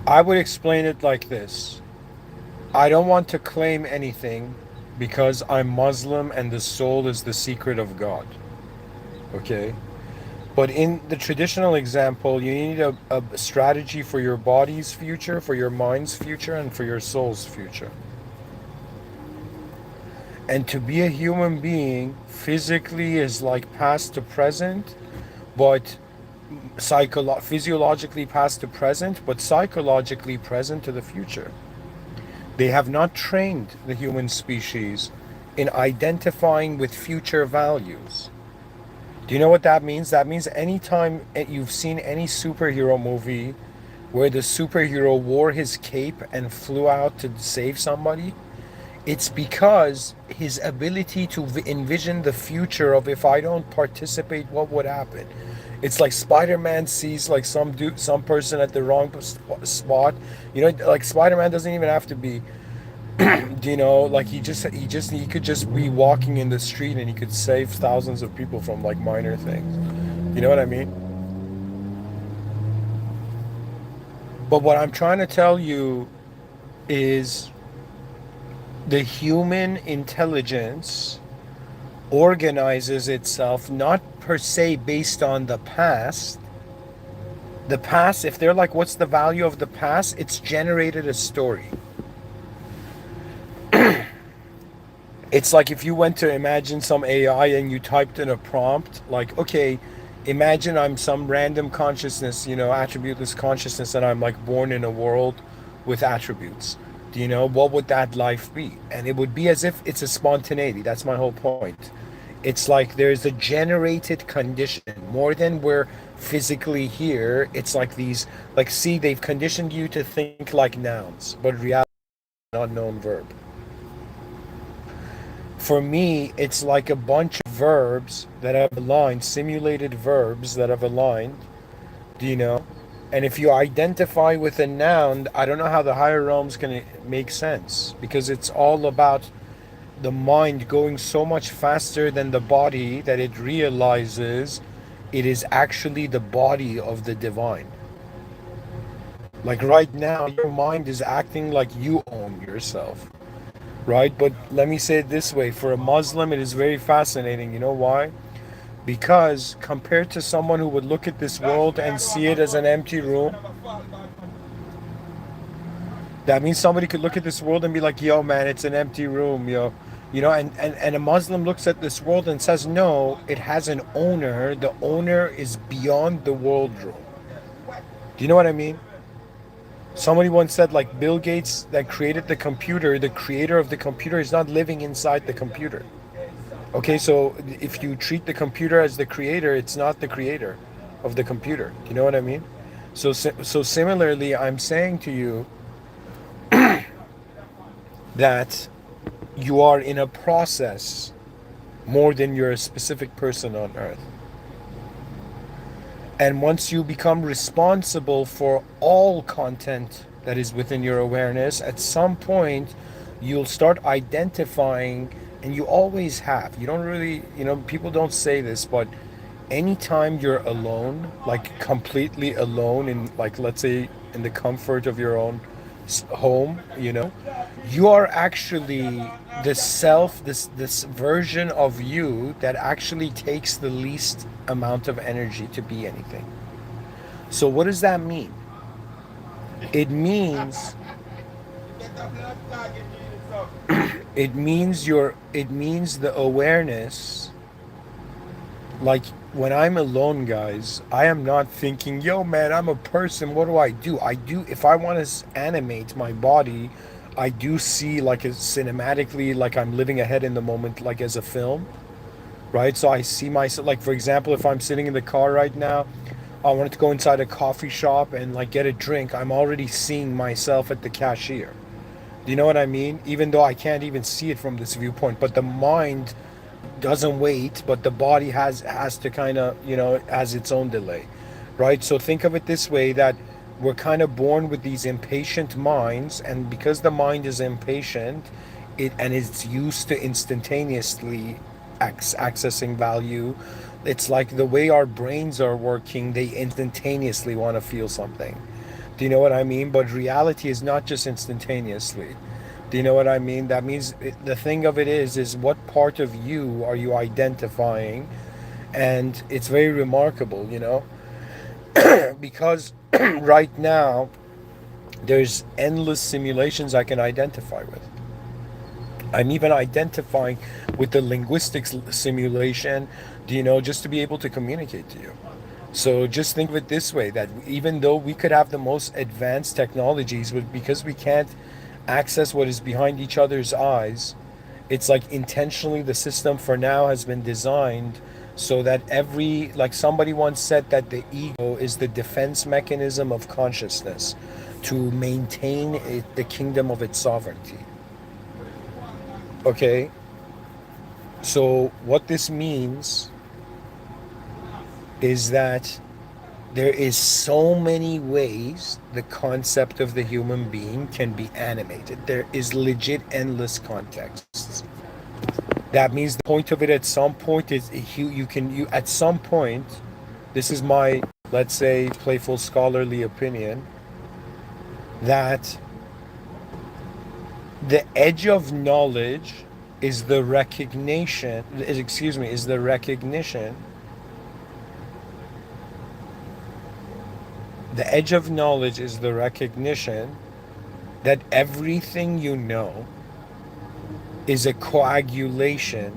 I would explain it like this. I don't want to claim anything because I'm Muslim and the soul is the secret of God. Okay? But in the traditional example, you need a strategy for your body's future, for your mind's future, and for your soul's future. And to be a human being physically is like past to present, but physiologically past to present, but psychologically present to the future. They have not trained the human species in identifying with future values. Do you know what that means? That means anytime you've seen any superhero movie where the superhero wore his cape and flew out to save somebody, it's because his ability to envision the future of, if I don't participate, what would happen? It's like Spider-Man sees like some person at the wrong spot. Like Spider-Man doesn't even have to be, like he could just be walking in the street and he could save thousands of people from like minor things. You know what I mean? But what I'm trying to tell you is the human intelligence organizes itself not per se based on the past. The past, if they're like, what's the value of the past? It's generated a story. It's like if you went to imagine some AI and you typed in a prompt, like, okay, imagine I'm some random consciousness, attributeless consciousness, and I'm like born in a world with attributes. Do you know what would that life be? And it would be as if it's a spontaneity. That's my whole point. It's like there's a generated condition more than we're physically here. It's like these, like, see, they've conditioned you to think like nouns, but reality is an unknown verb. For me, it's like a bunch of verbs that have aligned, simulated verbs that have aligned, do you know? And if you identify with a noun, I don't know how the higher realms can make sense, because it's all about the mind going so much faster than the body that it realizes it is actually the body of the divine. Like right now, your mind is acting like you own yourself, right? But let me say it this way, for a Muslim, it is very fascinating. You know why? Because compared to someone who would look at this world and see it as an empty room, that means somebody could look at this world and be like, yo, man, it's an empty room, yo. And a Muslim looks at this world and says, no, it has an owner. The owner is beyond the world room. Do you know what I mean? Somebody once said, like, Bill Gates that created the computer, the creator of the computer is not living inside the computer. Okay, so if you treat the computer as the creator, it's not the creator of the computer. Do you know what I mean? So similarly, I'm saying to you that you are in a process more than you're a specific person on earth. And once you become responsible for all content that is within your awareness, at some point you'll start identifying, and you always have. You don't really, people don't say this, but anytime you're alone, like completely alone in, like, let's say in the comfort of your own home, you are actually the self, this version of you that actually takes the least amount of energy to be anything. So what does that mean? It means it means the awareness. Like when I'm alone, guys, I am not thinking, yo, man, I'm a person, what do? If I want to animate my body, I do see like a cinematically, like I'm living ahead in the moment, like as a film, right? So I see myself, like, for example, if I'm sitting in the car right now, I wanted to go inside a coffee shop and like get a drink, I'm already seeing myself at the cashier. Do you know what I mean? Even though I can't even see it from this viewpoint, but the mind doesn't wait, but the body has to kind of, has its own delay, right? So think of it this way, that we're kind of born with these impatient minds, and because the mind is impatient, it's used to instantaneously accessing value. It's like the way our brains are working, they instantaneously want to feel something. Do you know what I mean? But reality is not just instantaneously. Do you know what I mean? That means the thing of it is what part of you are you identifying? And it's very remarkable, because right now there's endless simulations I can identify with. I'm even identifying with the linguistics simulation, just to be able to communicate to you. So just think of it this way, that even though we could have the most advanced technologies, but because we can't access what is behind each other's eyes, it's like intentionally the system for now has been designed so that like somebody once said that the ego is the defense mechanism of consciousness to maintain the kingdom of its sovereignty. Okay, so what this means is that there is so many ways the concept of the human being can be animated. There is legit endless contexts. That means the point of it at some point is you at some point, this is my, let's say, playful scholarly opinion, that the edge of knowledge is the recognition, is the recognition. The edge of knowledge is the recognition that everything you know is a coagulation.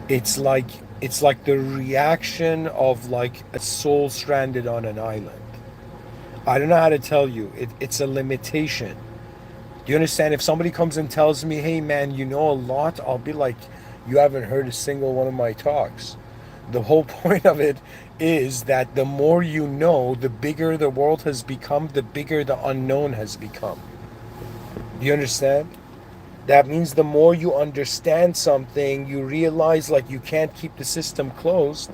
It's like it's like the reaction of like a soul stranded on an island. I don't know how to tell you. It's a limitation. Do you understand? If somebody comes and tells me, hey man, you know a lot, I'll be like, you haven't heard a single one of my talks. The whole point of it is that the more you know, the bigger the world has become, the bigger the unknown has become. Do you understand? That means the more you understand something, you realize like you can't keep the system closed.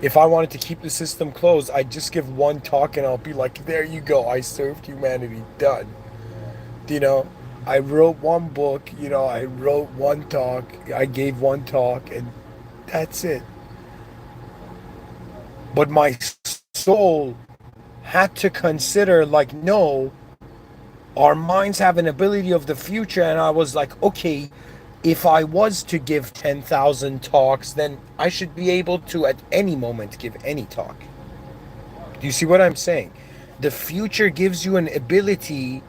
If I wanted to keep the system closed, I'd just give one talk and I'll be like, there you go, I served humanity, done. You know, I wrote one book, you know, I wrote one talk, I gave one talk, and that's it. But my soul had to consider, like, no, our minds have an ability of the future. And I was like, okay, if I was to give 10,000 talks, then I should be able to at any moment give any talk. Do you see what I'm saying? The future gives you an ability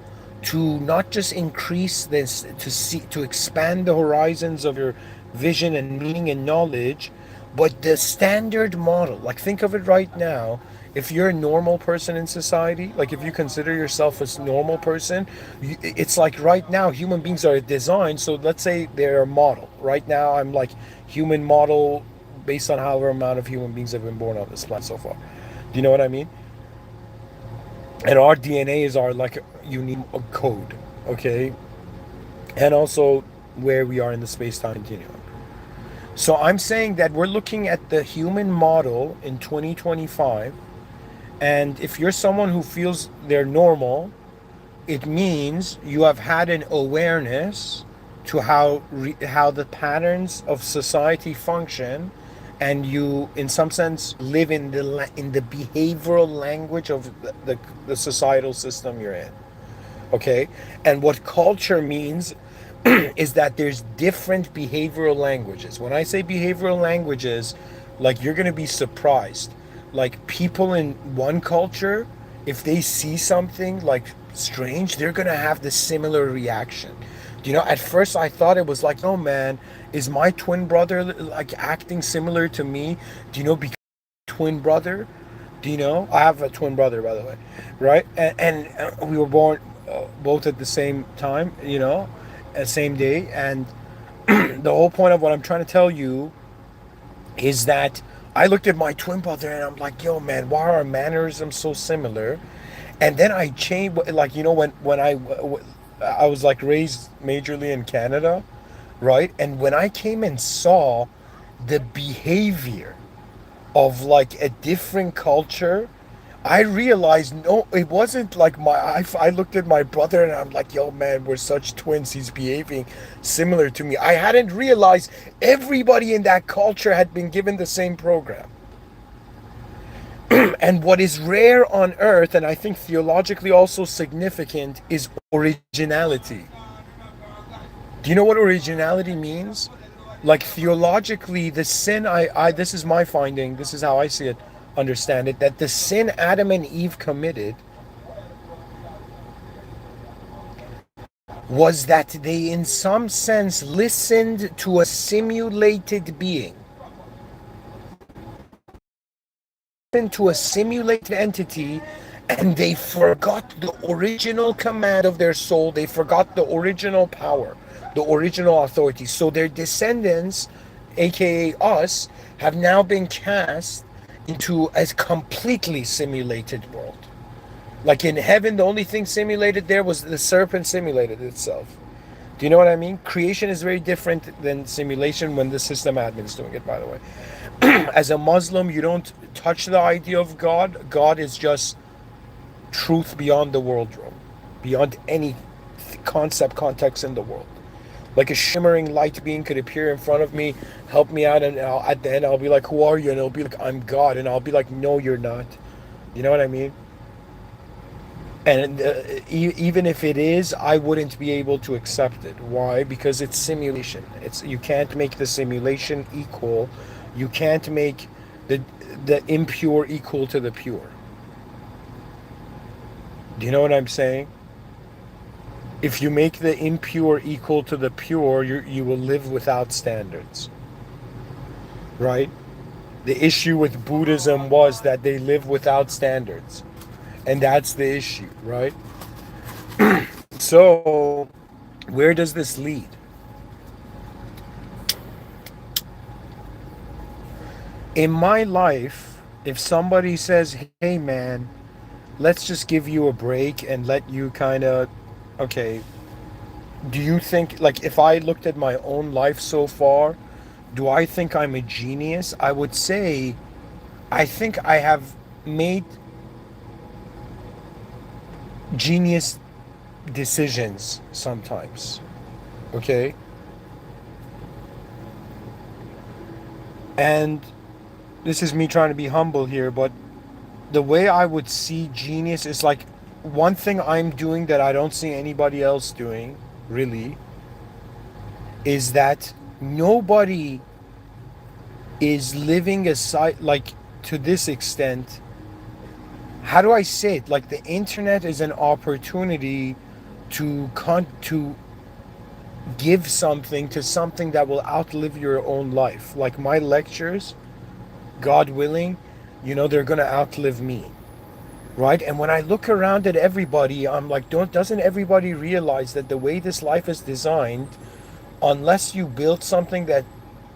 to not just increase this, to see, to expand the horizons of your vision and meaning and knowledge, but the standard model, like think of it right now. If you're a normal person in society, like if you consider yourself as a normal person, it's like right now human beings are designed. So let's say they're a model. Right now I'm like human model based on however amount of human beings have been born on this planet so far. Do you know what I mean? And our DNA is our like unique code, okay? And also where we are in the space-time continuum. So I'm saying that we're looking at the human model in 2025, and if you're someone who feels they're normal, it means you have had an awareness to how the patterns of society function, and you in some sense live in the behavioral language of the societal system you're in. Okay? And what culture means is that there's different behavioral languages. When I say behavioral languages, like you're going to be surprised. Like people in one culture, if they see something like strange, they're going to have the similar reaction. You know, at first I thought it was like, oh man, is my twin brother like acting similar to me? Do you know, because twin brother? Do you know? I have a twin brother, by the way, right? And we were born both at the same time, you know, same day. And the whole point of what I'm trying to tell you is that I looked at my twin brother and I'm like, yo, man, why are our mannerisms so similar? And then I changed, like, you know, when I was like raised majorly in Canada, right? And when I came and saw the behavior of like a different culture, I realized no, it wasn't like I looked at my brother and I'm like, yo, man, we're such twins. He's behaving similar to me. I hadn't realized everybody in that culture had been given the same program. And what is rare on earth, and I think theologically also significant, is originality. Do you know what originality means? Like theologically, the sin I this is my finding, this is how I see it, understand it, that the sin Adam and Eve committed was that they in some sense listened to a simulated being, to a simulated entity, and they forgot the original command of their soul. They forgot the original power, the original authority. So their descendants, aka us, have now been cast into a completely simulated world. Like in heaven, the only thing simulated there was the serpent simulated itself. Do you know what I mean? Creation is very different than simulation when the system admin is doing it, by the way. As a Muslim, you don't touch the idea of God. God is just truth beyond the world, beyond any concept, context in the world. Like a shimmering light being could appear in front of me, help me out, and at the end I'll be like, who are you? And it'll be like, I'm God. And I'll be like, no, you're not. You know what I mean? And even if it is, I wouldn't be able to accept it. Why? Because it's simulation. It's, you can't make the simulation equal. You can't make the the impure equal to the pure. Do you know what I'm saying? If you make the impure equal to the pure, you will live without standards, right? The issue with Buddhism was that they live without standards, and that's the issue, right? So, where does this lead? In my life, if somebody says, hey man, let's just give you a break and let you kind of, okay, do you think, like, if I looked at my own life so far, do I think I'm a genius? I would say, I think I have made genius decisions sometimes. Okay? And this is me trying to be humble here, but the way I would see genius is like one thing I'm doing that I don't see anybody else doing, really, is that nobody is living a side like to this extent. How do I say it? Like the internet is an opportunity to give something to something that will outlive your own life. Like my lectures, God willing, they're gonna outlive me, right? And when I look around at everybody, I'm like, doesn't everybody realize that the way this life is designed, unless you build something that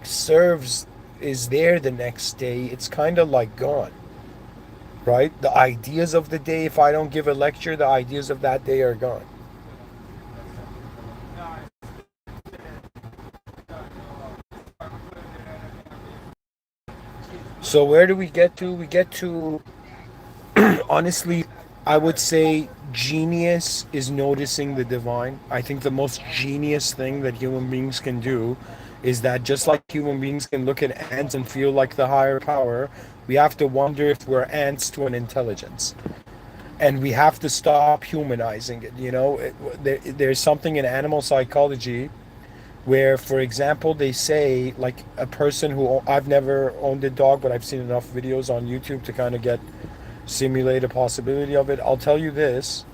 serves is there the next day, it's kind of like gone, right? The ideas of the day, if I don't give a lecture, the ideas of that day are gone. So where do we get to? We get to, honestly, I would say genius is noticing the divine. I think the most genius thing that human beings can do is that just like human beings can look at ants and feel like the higher power, we have to wonder if we're ants to an intelligence. And we have to stop humanizing it. There's something in animal psychology where, for example, they say like a person who, I've never owned a dog, but I've seen enough videos on YouTube to kind of get simulate a possibility of it. I'll tell you this.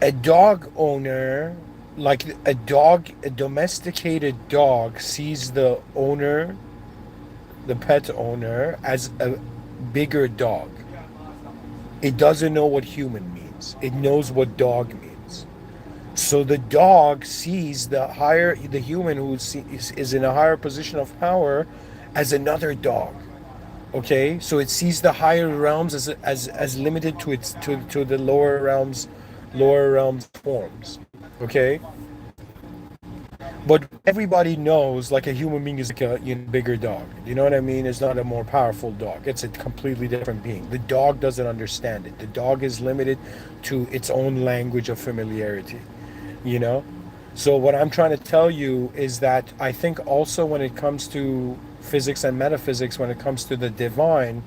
A dog owner, like a domesticated dog sees the owner, the pet owner, as a bigger dog. It doesn't know what human means. It knows what dog means. So the dog sees the human who is in a higher position of power as another dog. Okay, so it sees the higher realms as limited to the lower realms forms. Okay, but everybody knows like a human being is like a bigger dog. You know what I mean? It's not a more powerful dog. It's a completely different being. The dog doesn't understand it. The dog is limited to its own language of familiarity. You know? So what I'm trying to tell you is that I think also when it comes to physics and metaphysics, when it comes to the divine,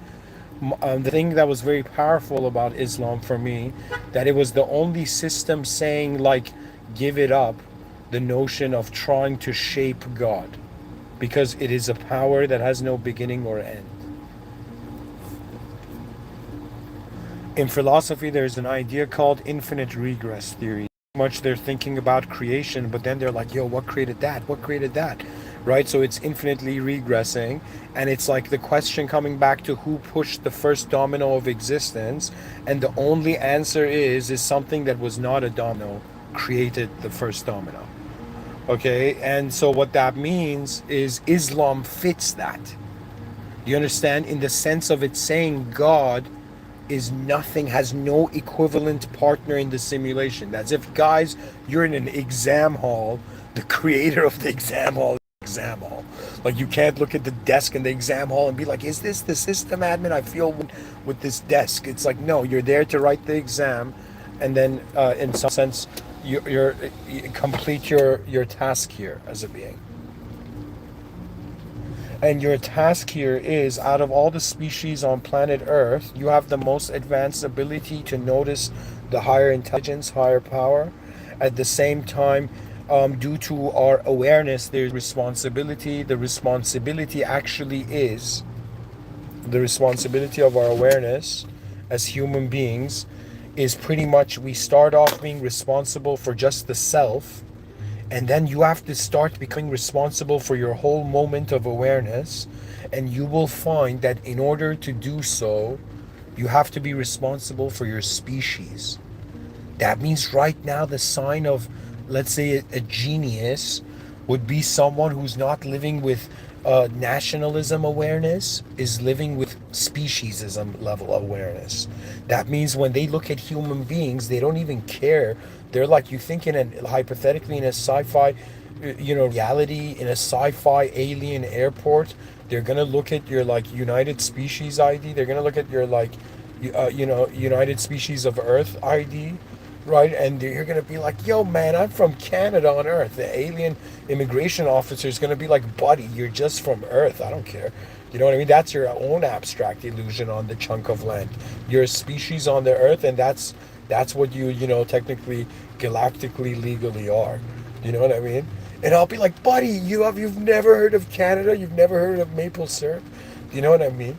the thing that was very powerful about Islam for me, that it was the only system saying like, give it up, the notion of trying to shape God, because it is a power that has no beginning or end. In philosophy, there's an idea called infinite regress theory. Much they're thinking about creation, but then they're like, yo, what created that? What created that? Right? So it's infinitely regressing. And it's like the question coming back to who pushed the first domino of existence. And the only answer is something that was not a domino created the first domino. Okay? And so what that means is Islam fits that. You understand? In the sense of it saying God is nothing, has no equivalent partner in the simulation. That's if, guys, you're in an exam hall, the creator of the exam hall is the exam hall. Like, you can't look at the desk in the exam hall and be like, is this the system admin? I feel with this desk. It's like, no, you're there to write the exam. And then, in some sense, you complete your task here as a being. And your task here is, out of all the species on planet Earth, you have the most advanced ability to notice the higher intelligence, higher power. At the same time, due to our awareness, there's responsibility. The responsibility actually is the responsibility of our awareness as human beings is pretty much, we start off being responsible for just the self, and then you have to start becoming responsible for your whole moment of awareness. And you will find that in order to do so, you have to be responsible for your species. That means right now the sign of, let's say, a genius would be someone who's not living with nationalism awareness, is living with speciesism level awareness. That means when they look at human beings, they don't even care. They're like, you think in a, hypothetically in a sci-fi, reality, in a sci-fi alien airport, they're gonna look at your like United Species ID. They're gonna look at your like, United Species of Earth ID, right? And you're gonna be like, yo man, I'm from Canada on Earth. The alien immigration officer is gonna be like, buddy, you're just from Earth, I don't care. You know what I mean? That's your own abstract illusion on the chunk of land. You're a species on the Earth, and that's what technically, galactically, legally are. You know what I mean? And I'll be like, buddy, you've never heard of Canada? You've never heard of maple syrup? You know what I mean?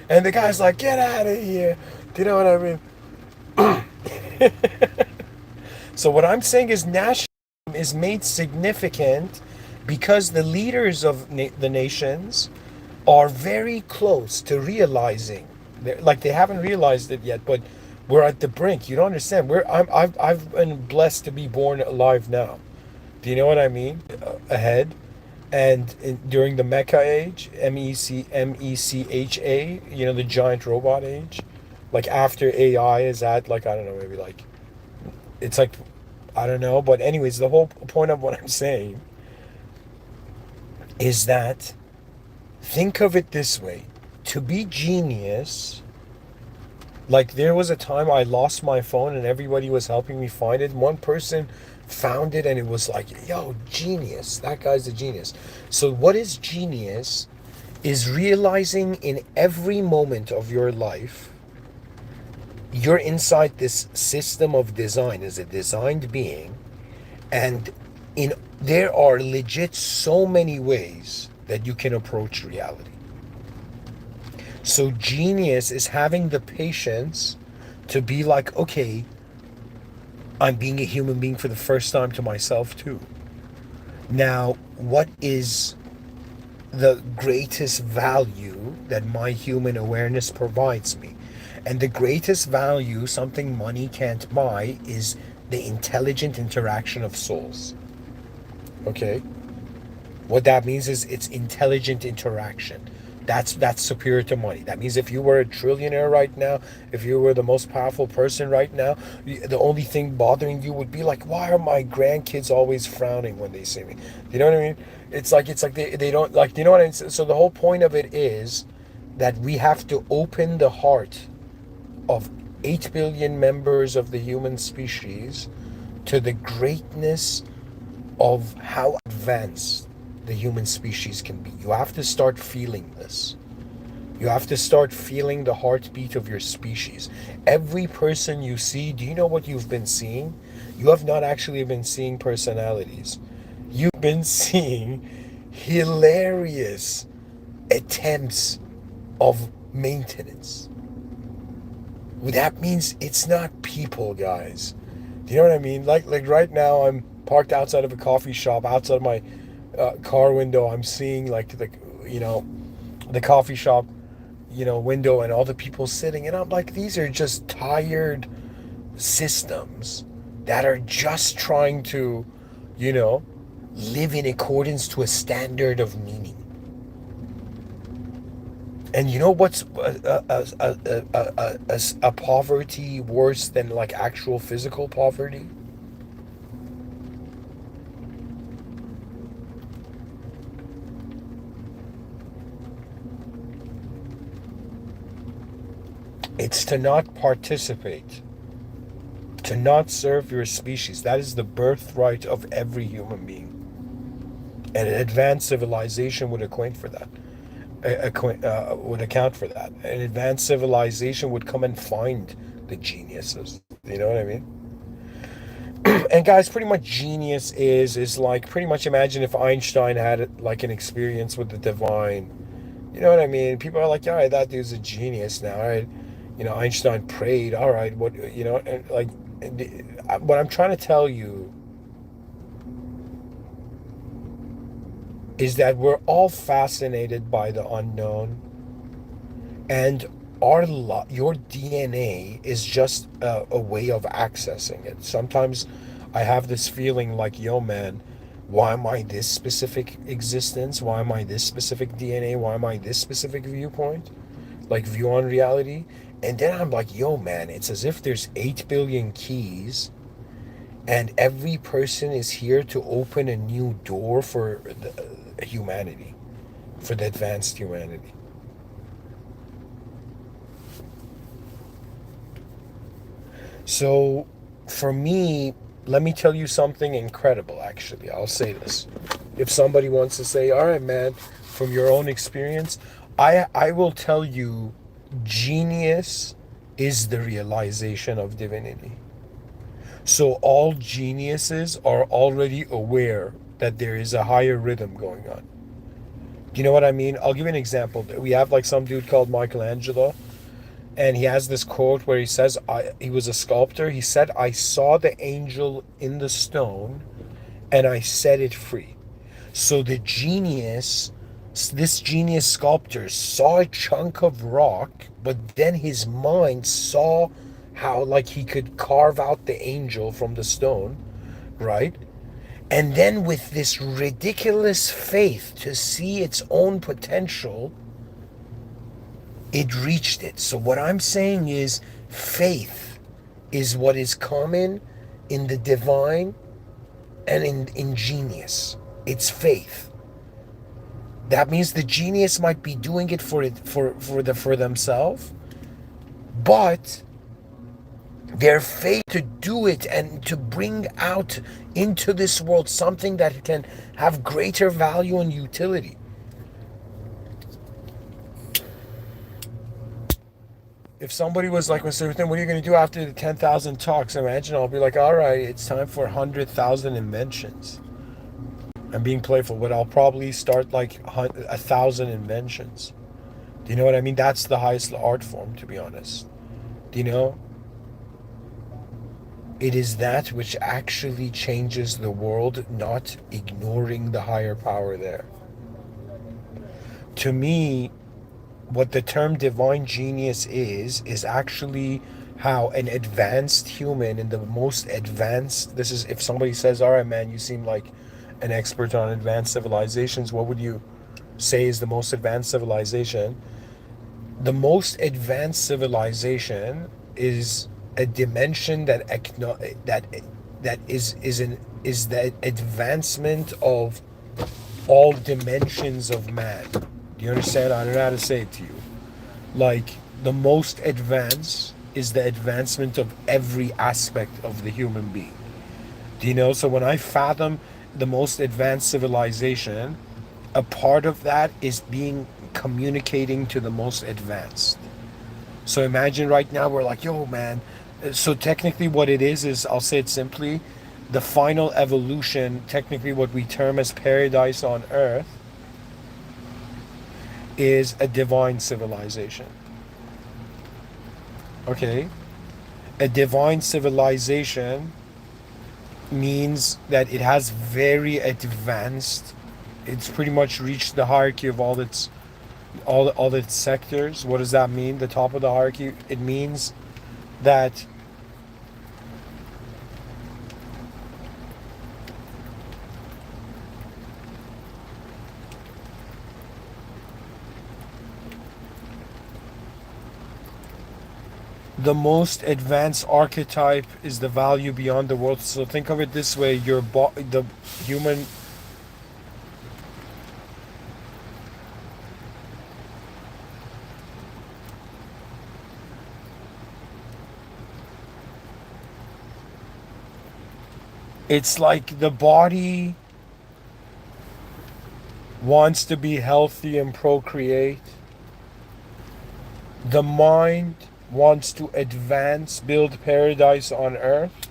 And the guy's like, get out of here. Do you know what I mean? So what I'm saying is, nationalism is made significant because the leaders of the nations are very close to realizing, like they haven't realized it yet, but we're at the brink. You don't understand. I've been blessed to be born alive now. Do you know what I mean? Ahead. And during the Mecha age, MECHA, the giant robot age, like after AI is at, like, I don't know, maybe like, it's like, I don't know. But anyways, the whole point of what I'm saying is that, think of it this way. To be genius, like there was a time I lost my phone and everybody was helping me find it. One person found it and it was like, yo, genius. That guy's a genius. So what is genius is realizing in every moment of your life, you're inside this system of design as a designed being, and there are legit so many ways that you can approach reality. So genius is having the patience to be like, okay, I'm being a human being for the first time to myself too. Now, what is the greatest value that my human awareness provides me? And the greatest value, something money can't buy, is the intelligent interaction of souls. Okay? What that means is it's intelligent interaction. That's superior to money. That means if you were a trillionaire right now, if you were the most powerful person right now, the only thing bothering you would be like, why are my grandkids always frowning when they see me? You know what I mean? It's like they don't like, you know what I mean? So the whole point of it is that we have to open the heart of 8 billion members of the human species to the greatness of how advanced the human species can be. You have to start feeling this. You have to start feeling the heartbeat of your species. Every person you see, do you know what you've been seeing? You have not actually been seeing personalities. You've been seeing hilarious attempts of maintenance. That means it's not people, guys. Do you know what I mean? Like right now, I'm parked outside of a coffee shop, outside of my car window. I'm seeing like the coffee shop, window, and all the people sitting, and I'm like, these are just tired systems that are just trying to, live in accordance to a standard of meaning. And you know what's a poverty worse than like actual physical poverty? It's to not participate to not serve your species. That is the birthright of every human being. And an advanced civilization would acquaint for that. Would account for that. An advanced civilization would come and find the geniuses. You know what I mean? And guys, pretty much genius is like, pretty much, imagine if Einstein had like an experience with the divine. You know what I mean? People are like, all right, that dude's a genius now. All right, Einstein prayed. All right, what, and like, what I'm trying to tell you is that we're all fascinated by the unknown, and your DNA is just a way of accessing it. Sometimes I have this feeling like, yo, man, why am I this specific existence? Why am I this specific DNA? Why am I this specific viewpoint? Like, view on reality. And then I'm like, yo, man, it's as if there's 8 billion keys, and every person is here to open a new door for the humanity, for the advanced humanity. So, for me, let me tell you something incredible, actually. I'll say this. If somebody wants to say, all right, man, from your own experience, I will tell you, genius is the realization of divinity. So all geniuses are already aware that there is a higher rhythm going on. Do you know what I mean? I'll give you an example. We have like some dude called Michelangelo, and he has this quote where he says, he was a sculptor. He said, I saw the angel in the stone and I set it free. So this genius sculptor saw a chunk of rock, but then his mind saw how, like, he could carve out the angel from the stone, right? And then with this ridiculous faith to see its own potential, it reached it. So what I'm saying is, faith is what is common in the divine and in genius. It's faith. That means the genius might be doing it for themselves, but their faith to do it and to bring out into this world something that can have greater value and utility. If somebody was like, Mr. Within, what are you going to do after the 10,000 talks? Imagine I'll be like, all right, it's time for 100,000 inventions. I'm being playful, but I'll probably start like 1,000 inventions. Do you know what I mean? That's the highest art form, to be honest. Do you know? It is that which actually changes the world, not ignoring the higher power there. To me, what the term divine genius is actually how an advanced human in the most advanced, this is, if somebody says, all right, man, you seem like an expert on advanced civilizations, what would you say is the most advanced civilization? The most advanced civilization is a dimension that is the advancement of all dimensions of man. Do you understand? I don't know how to say it to you. Like, the most advanced is the advancement of every aspect of the human being. Do you know? So when I fathom the most advanced civilization, a part of that is communicating to the most advanced. So imagine right now we're like, yo, man. So technically what it is I'll say it simply, the final evolution, technically what we term as paradise on earth, is a divine civilization. Okay? A divine civilization means that it has very advanced, it's pretty much reached the hierarchy of all its sectors. What does that mean? The top of the hierarchy? It means that the most advanced archetype is the value beyond the world. So think of it this way: the human. It's like the body wants to be healthy and procreate. The mind wants to advance, build paradise on earth.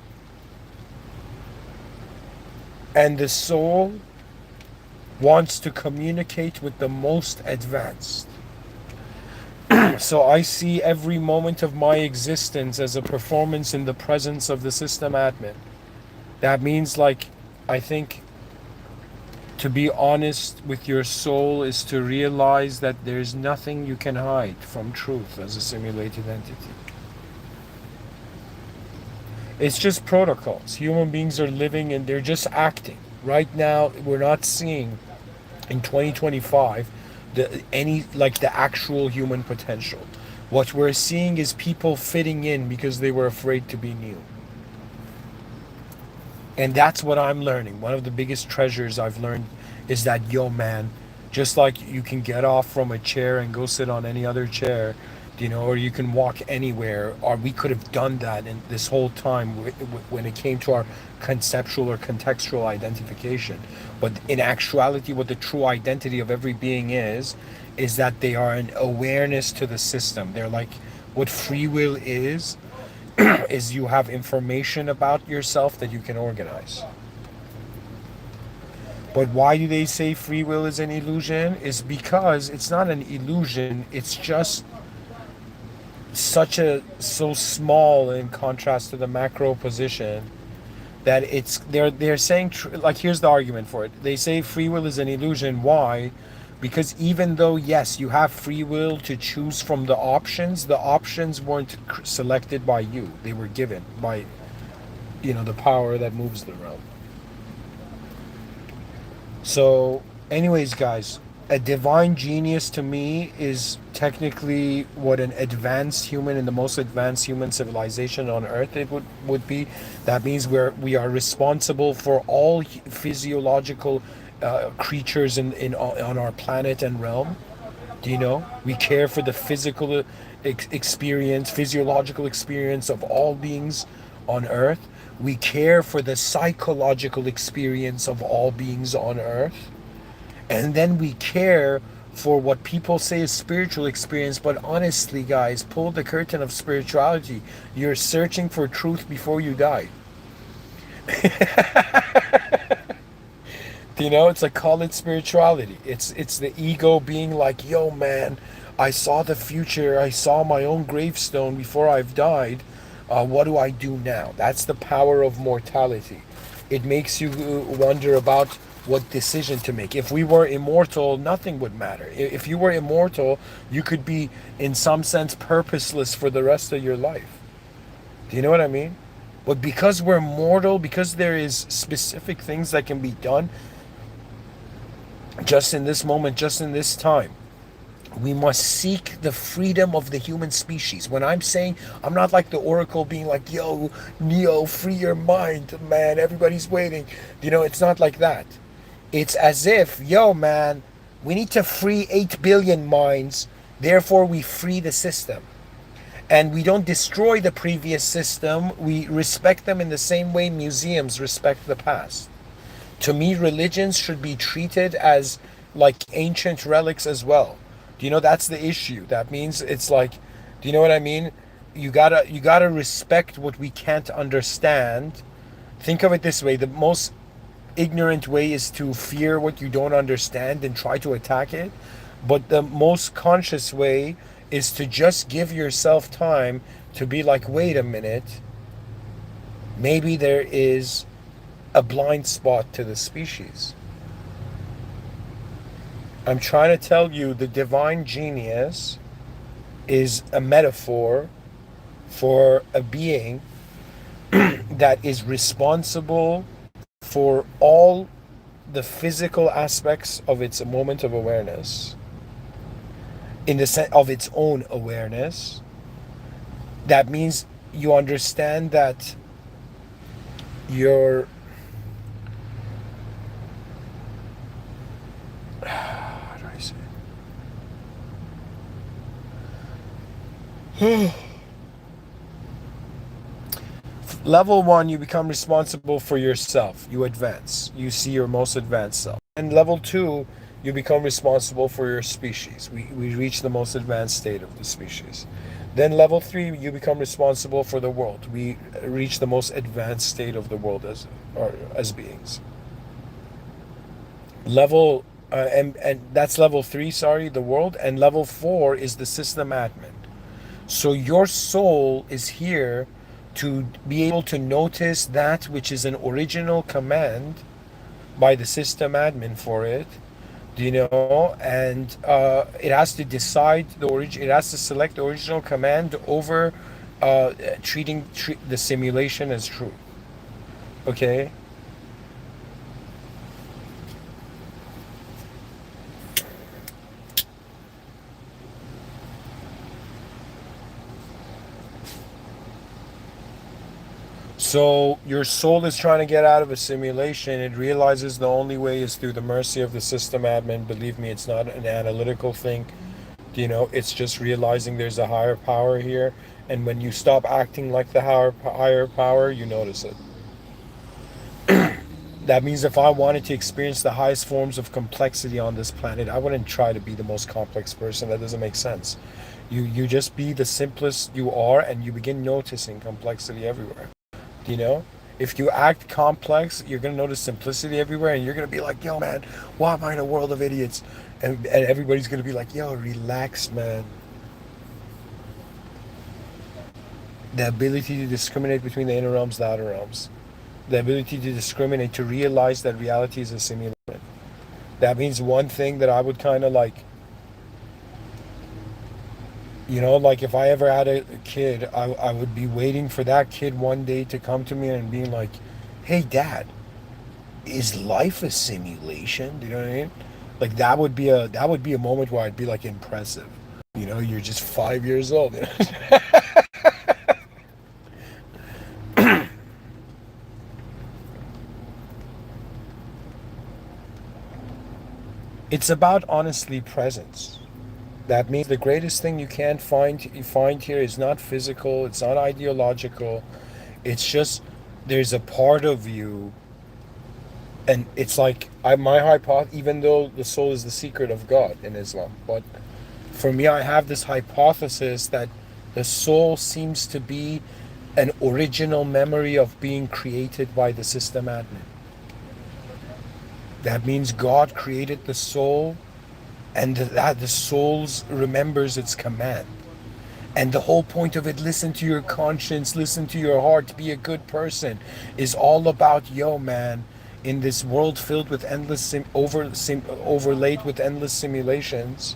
And the soul wants to communicate with the most advanced. So I see every moment of my existence as a performance in the presence of the system admin. That means, like, I think to be honest with your soul is to realize that there's nothing you can hide from truth as a simulated entity. It's just protocols. Human beings are living and they're just acting. Right now, we're not seeing in 2025 the actual human potential. What we're seeing is people fitting in because they were afraid to be new. And that's what I'm learning. One of the biggest treasures I've learned is that, yo, man, just like you can get off from a chair and go sit on any other chair, or you can walk anywhere, or we could have done that in this whole time when it came to our conceptual or contextual identification. But in actuality, what the true identity of every being is that they are an awareness to the system. They're like what free will is you have information about yourself that you can organize. But why do they say free will is an illusion? Is because it's not an illusion, it's just so small in contrast to the macro position that they're saying like, here's the argument for it. They say free will is an illusion. Why? Because even though, yes, you have free will to choose from the options weren't selected by you. They were given by, the power that moves the realm. So, anyways, guys, a divine genius to me is technically what an advanced human in the most advanced human civilization on earth it would be. That means we are responsible for all physiological creatures on our planet and realm. We care for the physical physiological experience of all beings on earth. We care for the psychological experience of all beings on earth. And then we care for what people say is spiritual experience. But honestly, guys, pull the curtain of spirituality. You're searching for truth before you die. It's like, call it spirituality. It's the ego being like, yo, man, I saw the future. I saw my own gravestone before I've died. What do I do now? That's the power of mortality. It makes you wonder about what decision to make. If we were immortal, nothing would matter. If you were immortal, you could be, in some sense, purposeless for the rest of your life. Do you know what I mean? But because we're mortal, because there is specific things that can be done just in this moment, just in this time, we must seek the freedom of the human species. When I'm saying, I'm not like the oracle being like, yo, Neo, free your mind, man, everybody's waiting. It's not like that. It's as if, yo, man, we need to free 8 billion minds, therefore we free the system. And we don't destroy the previous system, we respect them in the same way museums respect the past. To me, religions should be treated as like ancient relics as well. That's the issue. That means it's like, do you know what I mean? You gotta respect what we can't understand. Think of it this way: the most ignorant way is to fear what you don't understand and try to attack it. But the most conscious way is to just give yourself time to be like, wait a minute, maybe there is a blind spot to the species. I'm trying to tell you, the divine genius is a metaphor for a being that is responsible for all the physical aspects of its moment of awareness, in the sense of its own awareness. That means you understand that you're, how do I say it? Level one, you become responsible for yourself. You advance. You see your most advanced self. And level two, you become responsible for your species. We reach the most advanced state of the species. Then level three, you become responsible for the world. We reach the most advanced state of the world as beings. Level and that's level three. Sorry, the world. And level four is the system admin. So your soul is here to be able to notice that which is an original command by the system admin for it, and it has to decide it has to select the original command over treating the simulation as true. Okay. So your soul is trying to get out of a simulation. It realizes the only way is through the mercy of the system admin. Believe me, it's not an analytical thing. It's just realizing there's a higher power here. And when you stop acting like the higher power, you notice it. That means if I wanted to experience the highest forms of complexity on this planet, I wouldn't try to be the most complex person. That doesn't make sense. You just be the simplest you are, and you begin noticing complexity everywhere. You know, if you act complex, you're gonna notice simplicity everywhere, and you're gonna be like, "Yo, man, why am I in a world of idiots?" And everybody's gonna be like, "Yo, relax, man." The ability to discriminate between the inner realms, the outer realms, the ability to discriminate, to realize that reality is a simulation. That means one thing that I would kind of like. Like if I ever had a kid, I would be waiting for that kid one day to come to me and being like, "Hey, Dad, is life a simulation?" Do you know what I mean? Like that would be a moment where I'd be like impressive. You're just 5 years old. It's about honestly presence. That means the greatest thing you find here is not physical, it's not ideological. It's just there's a part of you, and it's like my hypothesis. Even though the soul is the secret of God in Islam, but for me, I have this hypothesis that the soul seems to be an original memory of being created by the system admin. That means God created the soul, and that the soul remembers its command. And the whole point of it, listen to your conscience, listen to your heart, be a good person, is all about, yo, man, in this world filled with overlaid with endless simulations,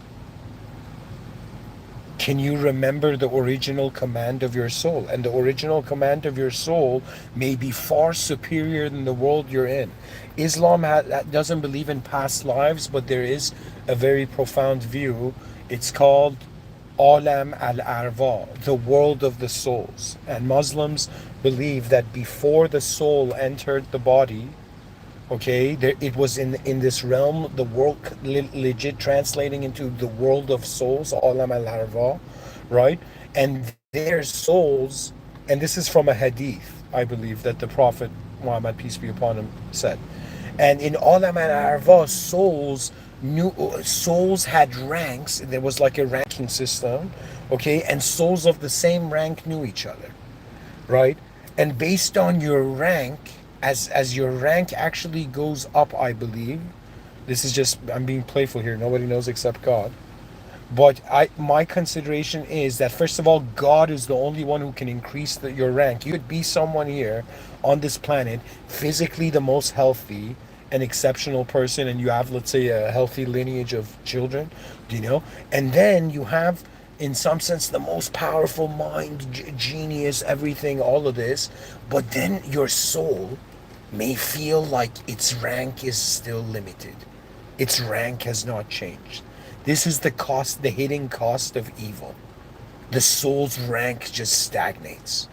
can you remember the original command of your soul? And the original command of your soul may be far superior than the world you're in. Islam doesn't believe in past lives, but there is a very profound view. It's called Alam al-Arwa, the world of the souls. And Muslims believe that before the soul entered the body, okay, it was in this realm, the world, legit translating into the world of souls, Alam al-Arwa, right? And their souls, and this is from a hadith, I believe, that the Prophet Muhammad, peace be upon him, said. And in Alam al-Arwa, souls had ranks. There was like a ranking system, okay, and souls of the same rank knew each other, right? And based on your rank, as your rank actually goes up, I believe, this is just, I'm being playful here, nobody knows except God, but my consideration is that, first of all, God is the only one who can increase your rank. You could be someone here on this planet, physically the most healthy, an exceptional person, and you have, let's say, a healthy lineage of children, and then you have, in some sense, the most powerful mind, genius, everything, all of this, but then your soul may feel like its rank is still limited. Its rank has not changed. This is the cost, the hidden cost of evil. The soul's rank just stagnates,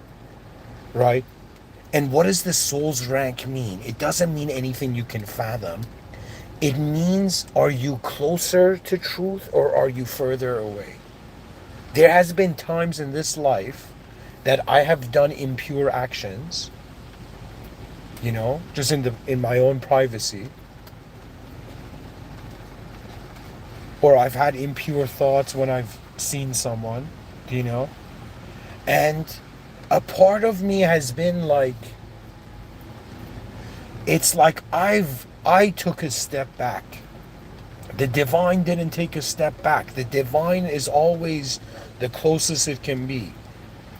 right? And what does the soul's rank mean? It doesn't mean anything you can fathom. It means, are you closer to truth or are you further away? There has been times in this life that I have done impure actions, just in my own privacy, or I've had impure thoughts when I've seen someone, you know, and a part of me has been like, it's like I took a step back. The divine didn't take a step back. The divine is always the closest it can be.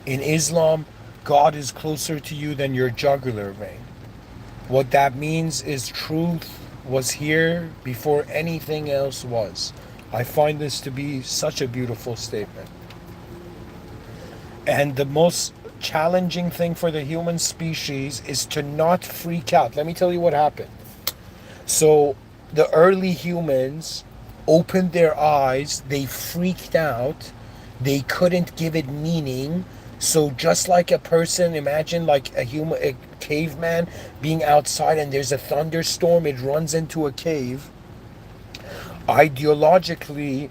In Islam, God is closer to you than your jugular vein. What that means is truth was here before anything else was. I find this to be such a beautiful statement. And the most challenging thing for the human species is to not freak out. Let me tell you what happened. So the early humans opened their eyes, they freaked out, they couldn't give it meaning. So just like a person, imagine like a caveman being outside and there's a thunderstorm, it runs into a cave. Ideologically,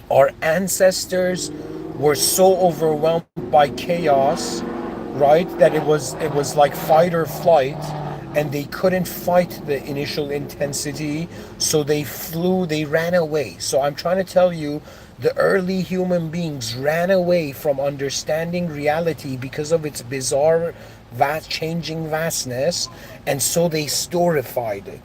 our ancestors were so overwhelmed by chaos, right, that it was like fight or flight, and they couldn't fight the initial intensity, so they ran away. So I'm trying to tell you, the early human beings ran away from understanding reality because of its bizarre, changing vastness, and so they storified it.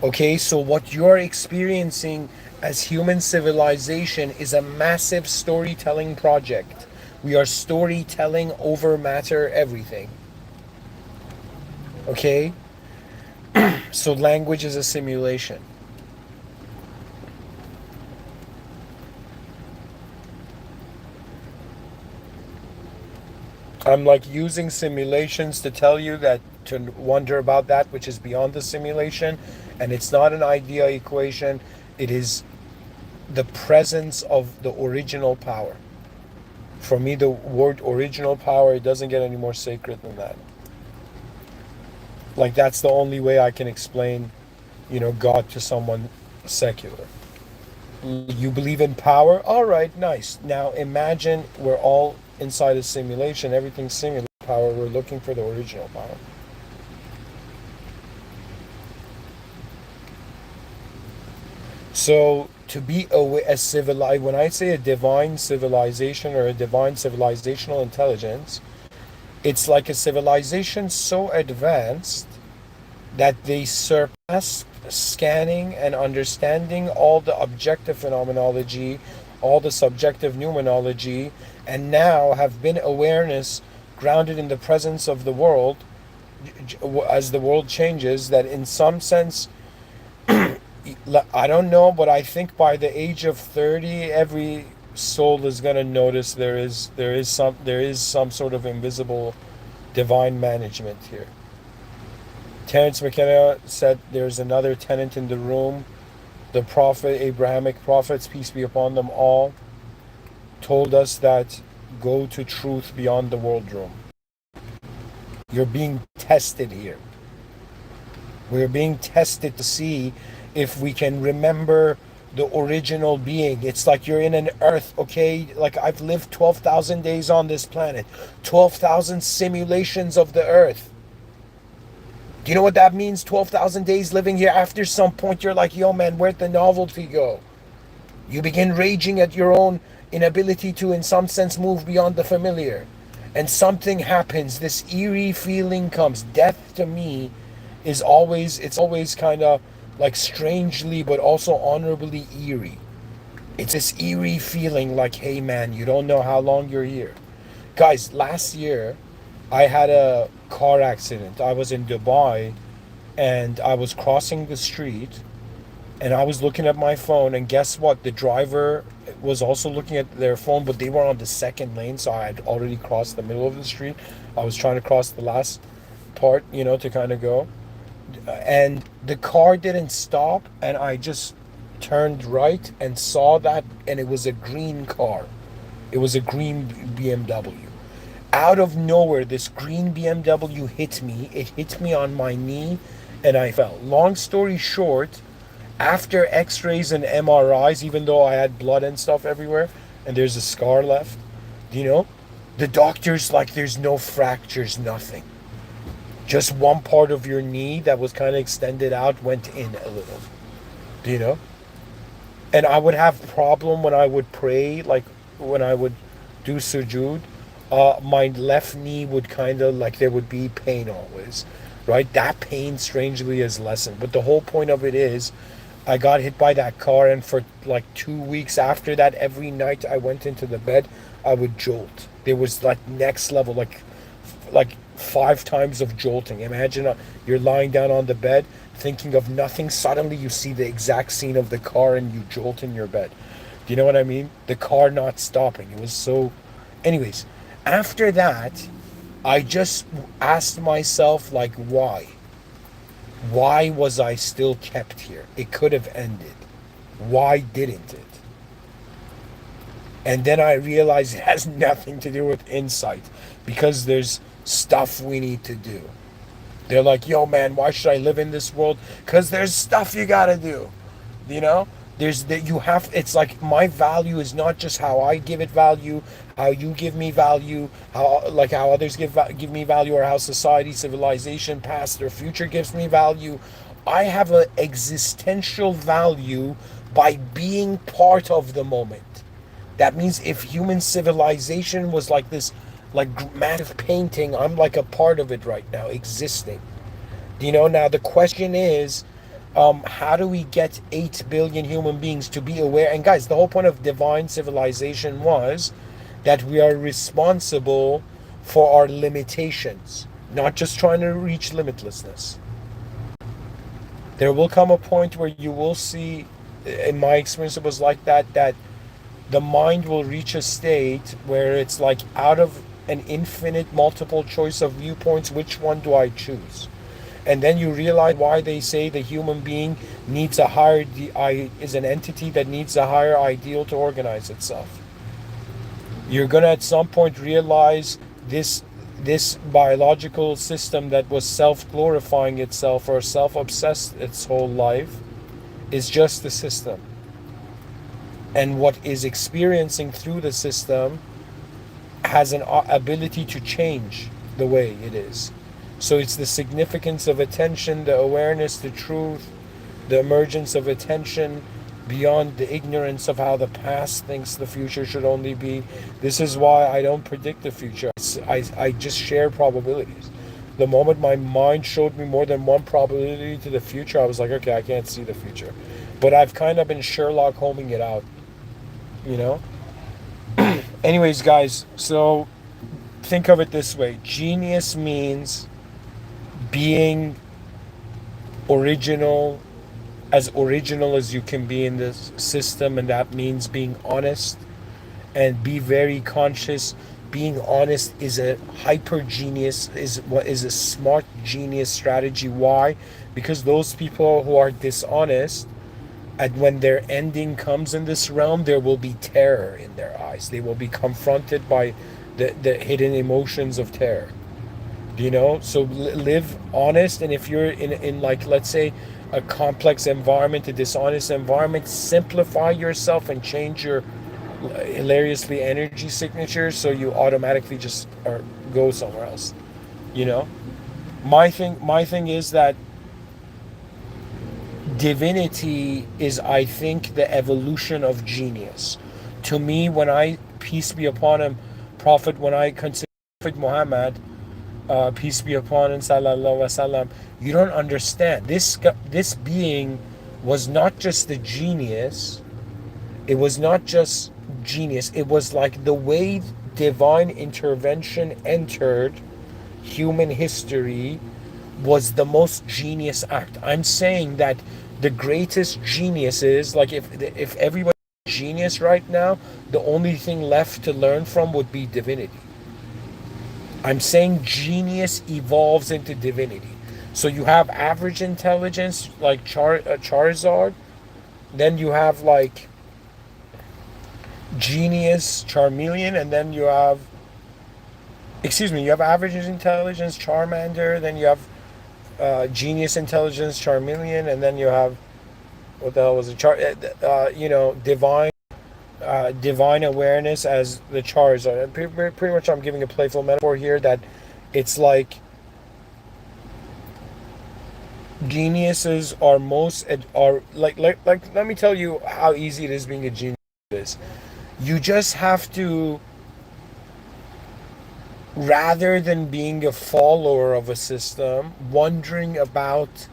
Okay, so what you're experiencing as human civilization is a massive storytelling project. We are storytelling over matter, everything. Okay? So language is a simulation. I'm like using simulations to tell you that, to wonder about that which is beyond the simulation, and it's not an idea equation, it is the presence of the original power. For me, the word original power, it doesn't get any more sacred than that. Like, that's the only way I can explain, God to someone secular. You believe in power? All right, nice. Now imagine we're all inside a simulation, everything's simulated power, we're looking for the original power. So to be a civilized, when I say a divine civilization or a divine civilizational intelligence, it's like a civilization so advanced that they surpass scanning and understanding all the objective phenomenology, all the subjective numenology, and now have been awareness grounded in the presence of the world as the world changes, that in some sense, I don't know, but I think by the age of 30, every soul is going to notice there is some sort of invisible divine management here. Terence McKenna said there's another tenant in the room. The prophet, Abrahamic prophets, peace be upon them all, told us that go to truth beyond the world room. You're being tested here. We're being tested to see if we can remember the original being. It's like you're in an earth, okay? Like, I've lived 12,000 days on this planet, 12,000 simulations of the earth. Do you know what that means? 12,000 days living here. After some point, you're like, yo, man, where'd the novelty go? You begin raging at your own inability to, in some sense, move beyond the familiar. And something happens. This eerie feeling comes. Death, to me, it's always kind of like strangely, but also honorably eerie. It's this eerie feeling like, hey, man, you don't know how long you're here. Guys, last year, I had a car accident. I was in Dubai and I was crossing the street and I was looking at my phone, and guess what? The driver was also looking at their phone, but they were on the second lane, so I had already crossed the middle of the street. I was trying to cross the last part, to kind of go. And the car didn't stop, and I just turned right and saw that, and it was a green car. It was a green BMW. Out of nowhere, this green BMW hit me. It hit me on my knee, and I fell. Long story short, after x-rays and MRIs, even though I had blood and stuff everywhere, and there's a scar left, you know, The doctor's like, there's no fractures, nothing. Just one part of your knee that was kind of extended out went in a little. Do you know? And I would have problem when I would pray, like when I would do sujood. My left knee would kind of like there would be pain always, right? That pain strangely is lessened. But the whole point of it is, I got hit by that car, and for like 2 weeks after that, every night I went into the bed, I would jolt. There was like next level, like 5 times of jolting. Imagine you're lying down on the bed thinking of nothing. Suddenly you see the exact scene of the car and you jolt in your bed. Do you know what I mean? The car not stopping. It was so. Anyways, after that, I just asked myself, like, why? Why was I still kept here? It could have ended. Why didn't it? And then I realized it has nothing to do with insight, because there's stuff we need to do. They're like, yo, man, why should I live in this world? Because there's stuff you got to do. You know? There's that you have. It's like my value is not just how I give it value, how you give me value, how others give me value, or how society, civilization, past or future gives me value. I have an existential value by being part of the moment. That means if human civilization was like this, like massive painting, I'm like a part of it right now, existing. You know, now the question is, how do we get 8 billion human beings to be aware? And guys, the whole point of divine civilization was that we are responsible for our limitations, not just trying to reach limitlessness. There will come a point where you will see, in my experience, it was like that the mind will reach a state where it's like, out of an infinite multiple choice of viewpoints, which one do I choose? And then you realize why they say the human being needs a higher, is an entity that needs a higher ideal to organize itself. You're gonna at some point realize this biological system that was self-glorifying itself or self-obsessed its whole life is just the system. And what is experiencing through the system has an ability to change the way it is. So it's the significance of attention, the awareness, the truth, the emergence of attention beyond the ignorance of how the past thinks the future should only be. This is why I don't predict the future. I just share probabilities. The moment my mind showed me more than one probability to the future, I was like, okay, I can't see the future. But I've kind of been Sherlock Holming it out, you know? Anyways, guys, so think of it this way. Genius means being original as you can be in this system, and that means being honest and be very conscious. Being honest is a hyper genius, is a smart genius strategy. Why? Because those people who are dishonest, and when their ending comes in this realm, there will be terror in their eyes. They will be confronted by the hidden emotions of terror. You know, so live honest. And if you're in like, let's say, a complex environment, a dishonest environment, simplify yourself and change your hilariously energy signature so you automatically just go somewhere else. You know, my thing is that divinity is, I think, the evolution of genius. To me, when I, peace be upon him, Prophet, when I consider Prophet Muhammad, peace be upon him, sallallahu wasallam, you don't understand. This being was not just the genius. It was not just genius. It was like the way divine intervention entered human history was the most genius act. I'm saying that the greatest geniuses, like if everybody's genius right now, the only thing left to learn from would be divinity. I'm saying genius evolves into divinity. So you have average intelligence like Charizard, then you have like genius Charmeleon, and then you have, you have average intelligence Charmander, then you have genius intelligence Charmeleon, and then you have, what the hell was it, divine divine awareness as the Charizard. Pretty much, I'm giving a playful metaphor here that it's like geniuses are are like. Let me tell you how easy it is being a genius. Is you just have to, rather than being a follower of a system, wondering about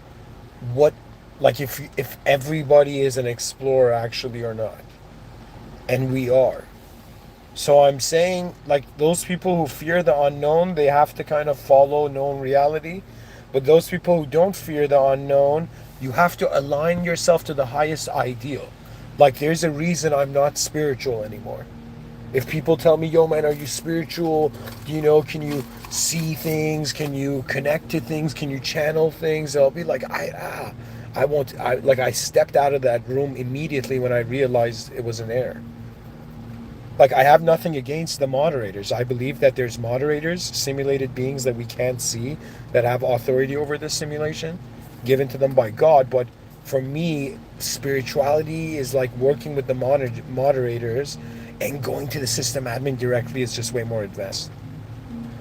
what, like if everybody is an explorer actually or not, and we are. So I'm saying, like, those people who fear the unknown, they have to kind of follow known reality. But those people who don't fear the unknown, you have to align yourself to the highest ideal. Like, there's a reason I'm not spiritual anymore. If people tell me, yo, man, are you spiritual? Can you see things? Can you connect to things? Can you channel things? I'll be like, I won't. I stepped out of that room immediately when I realized it was an error. Like, I have nothing against the moderators. I believe that there's moderators, simulated beings that we can't see, that have authority over this simulation, given to them by God. But for me, spirituality is like working with the moderators, and going to the system admin directly is just way more advanced.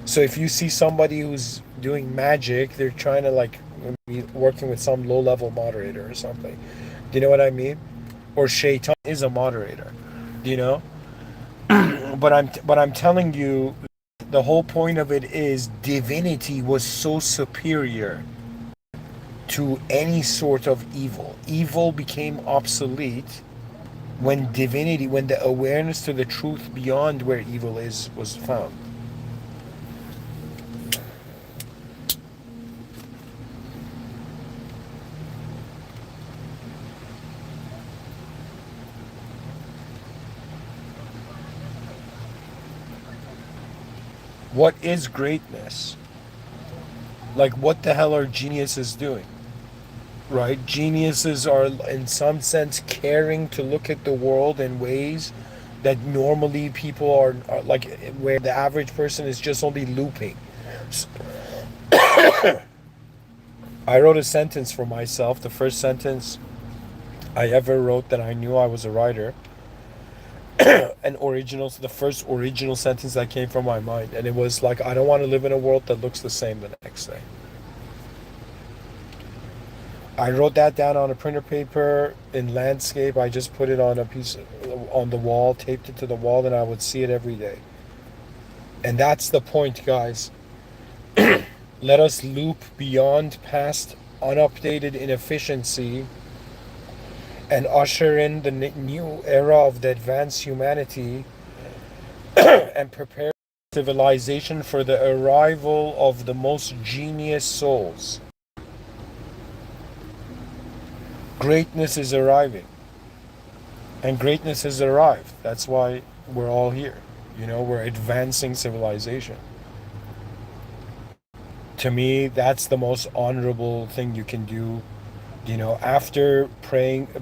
So if you see somebody who's doing magic, they're trying to like be working with some low-level moderator or something. Do you know what I mean? Or Shaitan is a moderator. Do you know? But I'm telling you, the whole point of it is divinity was so superior to any sort of evil. Evil became obsolete when the awareness to the truth beyond where evil is was found. What is greatness? Like, what the hell are geniuses doing? Right? Geniuses are, in some sense, caring to look at the world in ways that normally people are like, where the average person is just only looping. I wrote a sentence for myself, the first sentence I ever wrote that I knew I was a writer. The first original sentence that came from my mind, and it was like, I don't want to live in a world that looks the same the next day. I wrote that down on a printer paper in landscape. I just put it on a piece on the wall, taped it to the wall, and I would see it every day. And that's the point, guys. Let us loop beyond past unupdated inefficiency and usher in the new era of the advanced humanity and prepare civilization for the arrival of the most genius souls. Greatness is arriving. And greatness has arrived. That's why we're all here. We're advancing civilization. To me, that's the most honorable thing you can do. After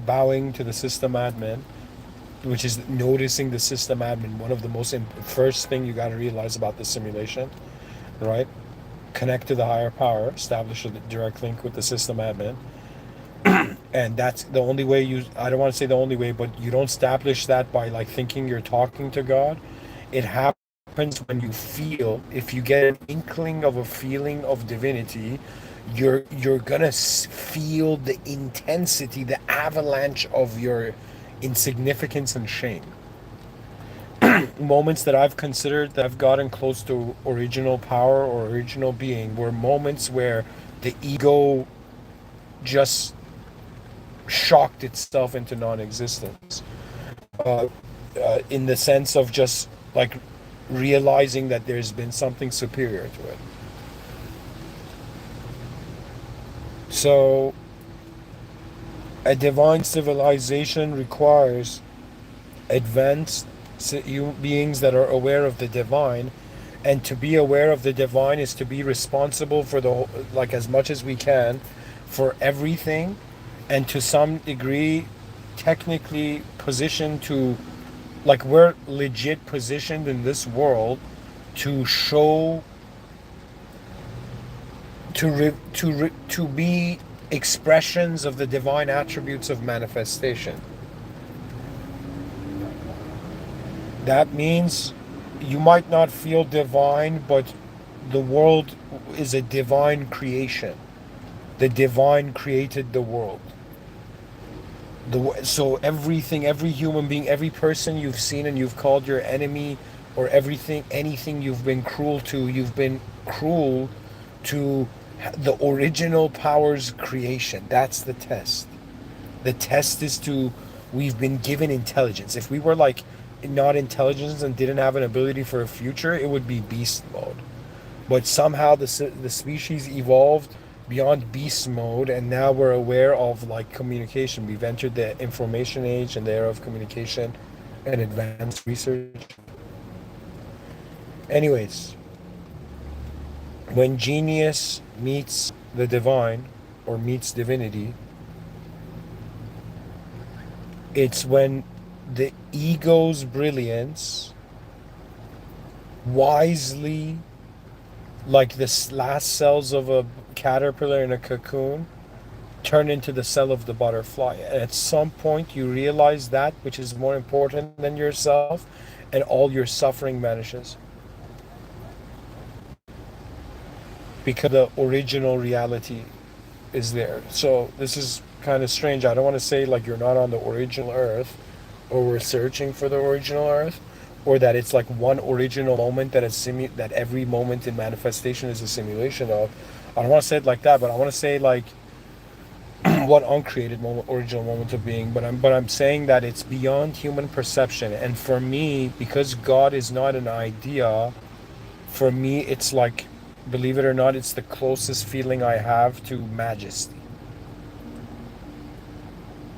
bowing to the system admin, which is noticing the system admin, one of the most first thing you got to realize about the simulation, right? Connect to the higher power, establish a direct link with the system admin. And that's the only way I don't want to say the only way, but you don't establish that by like thinking you're talking to God. It happens when if you get an inkling of a feeling of divinity, you're gonna feel the intensity, the avalanche of your insignificance and shame. Moments that I've considered that I've gotten close to original power or original being were moments where the ego just shocked itself into non-existence, in the sense of just like realizing that there's been something superior to it. So a divine civilization requires advanced beings that are aware of the divine, and to be aware of the divine is to be responsible for as much as we can for everything, and to some degree technically positioned to, like, we're legit positioned in this world to show, to be expressions of the divine attributes of manifestation. That means you might not feel divine, but the world is a divine creation. The divine created the world. So everything, every human being, every person you've seen and you've called your enemy, or everything, anything you've been cruel to, you've been cruel to the original power's creation. That's the test. The test is we've been given intelligence. If we were like not intelligence and didn't have an ability for a future, it would be beast mode. But somehow the species evolved beyond beast mode, and now we're aware of like communication. We've entered the information age and the era of communication and advanced research. Anyways, when genius meets the divine or meets divinity, it's when the ego's brilliance wisely, like the last cells of a caterpillar in a cocoon, turn into the cell of the butterfly. And at some point, you realize that which is more important than yourself, and all your suffering vanishes. Because the original reality is there. So this is kind of strange. I don't want to say like you're not on the original Earth, or we're searching for the original Earth, or that it's like one original moment that that every moment in manifestation is a simulation of. I don't want to say it like that, but I want to say like one uncreated moment, original moment of being. But I'm saying that it's beyond human perception. And for me, because God is not an idea, for me it's like, believe it or not, it's the closest feeling I have to majesty.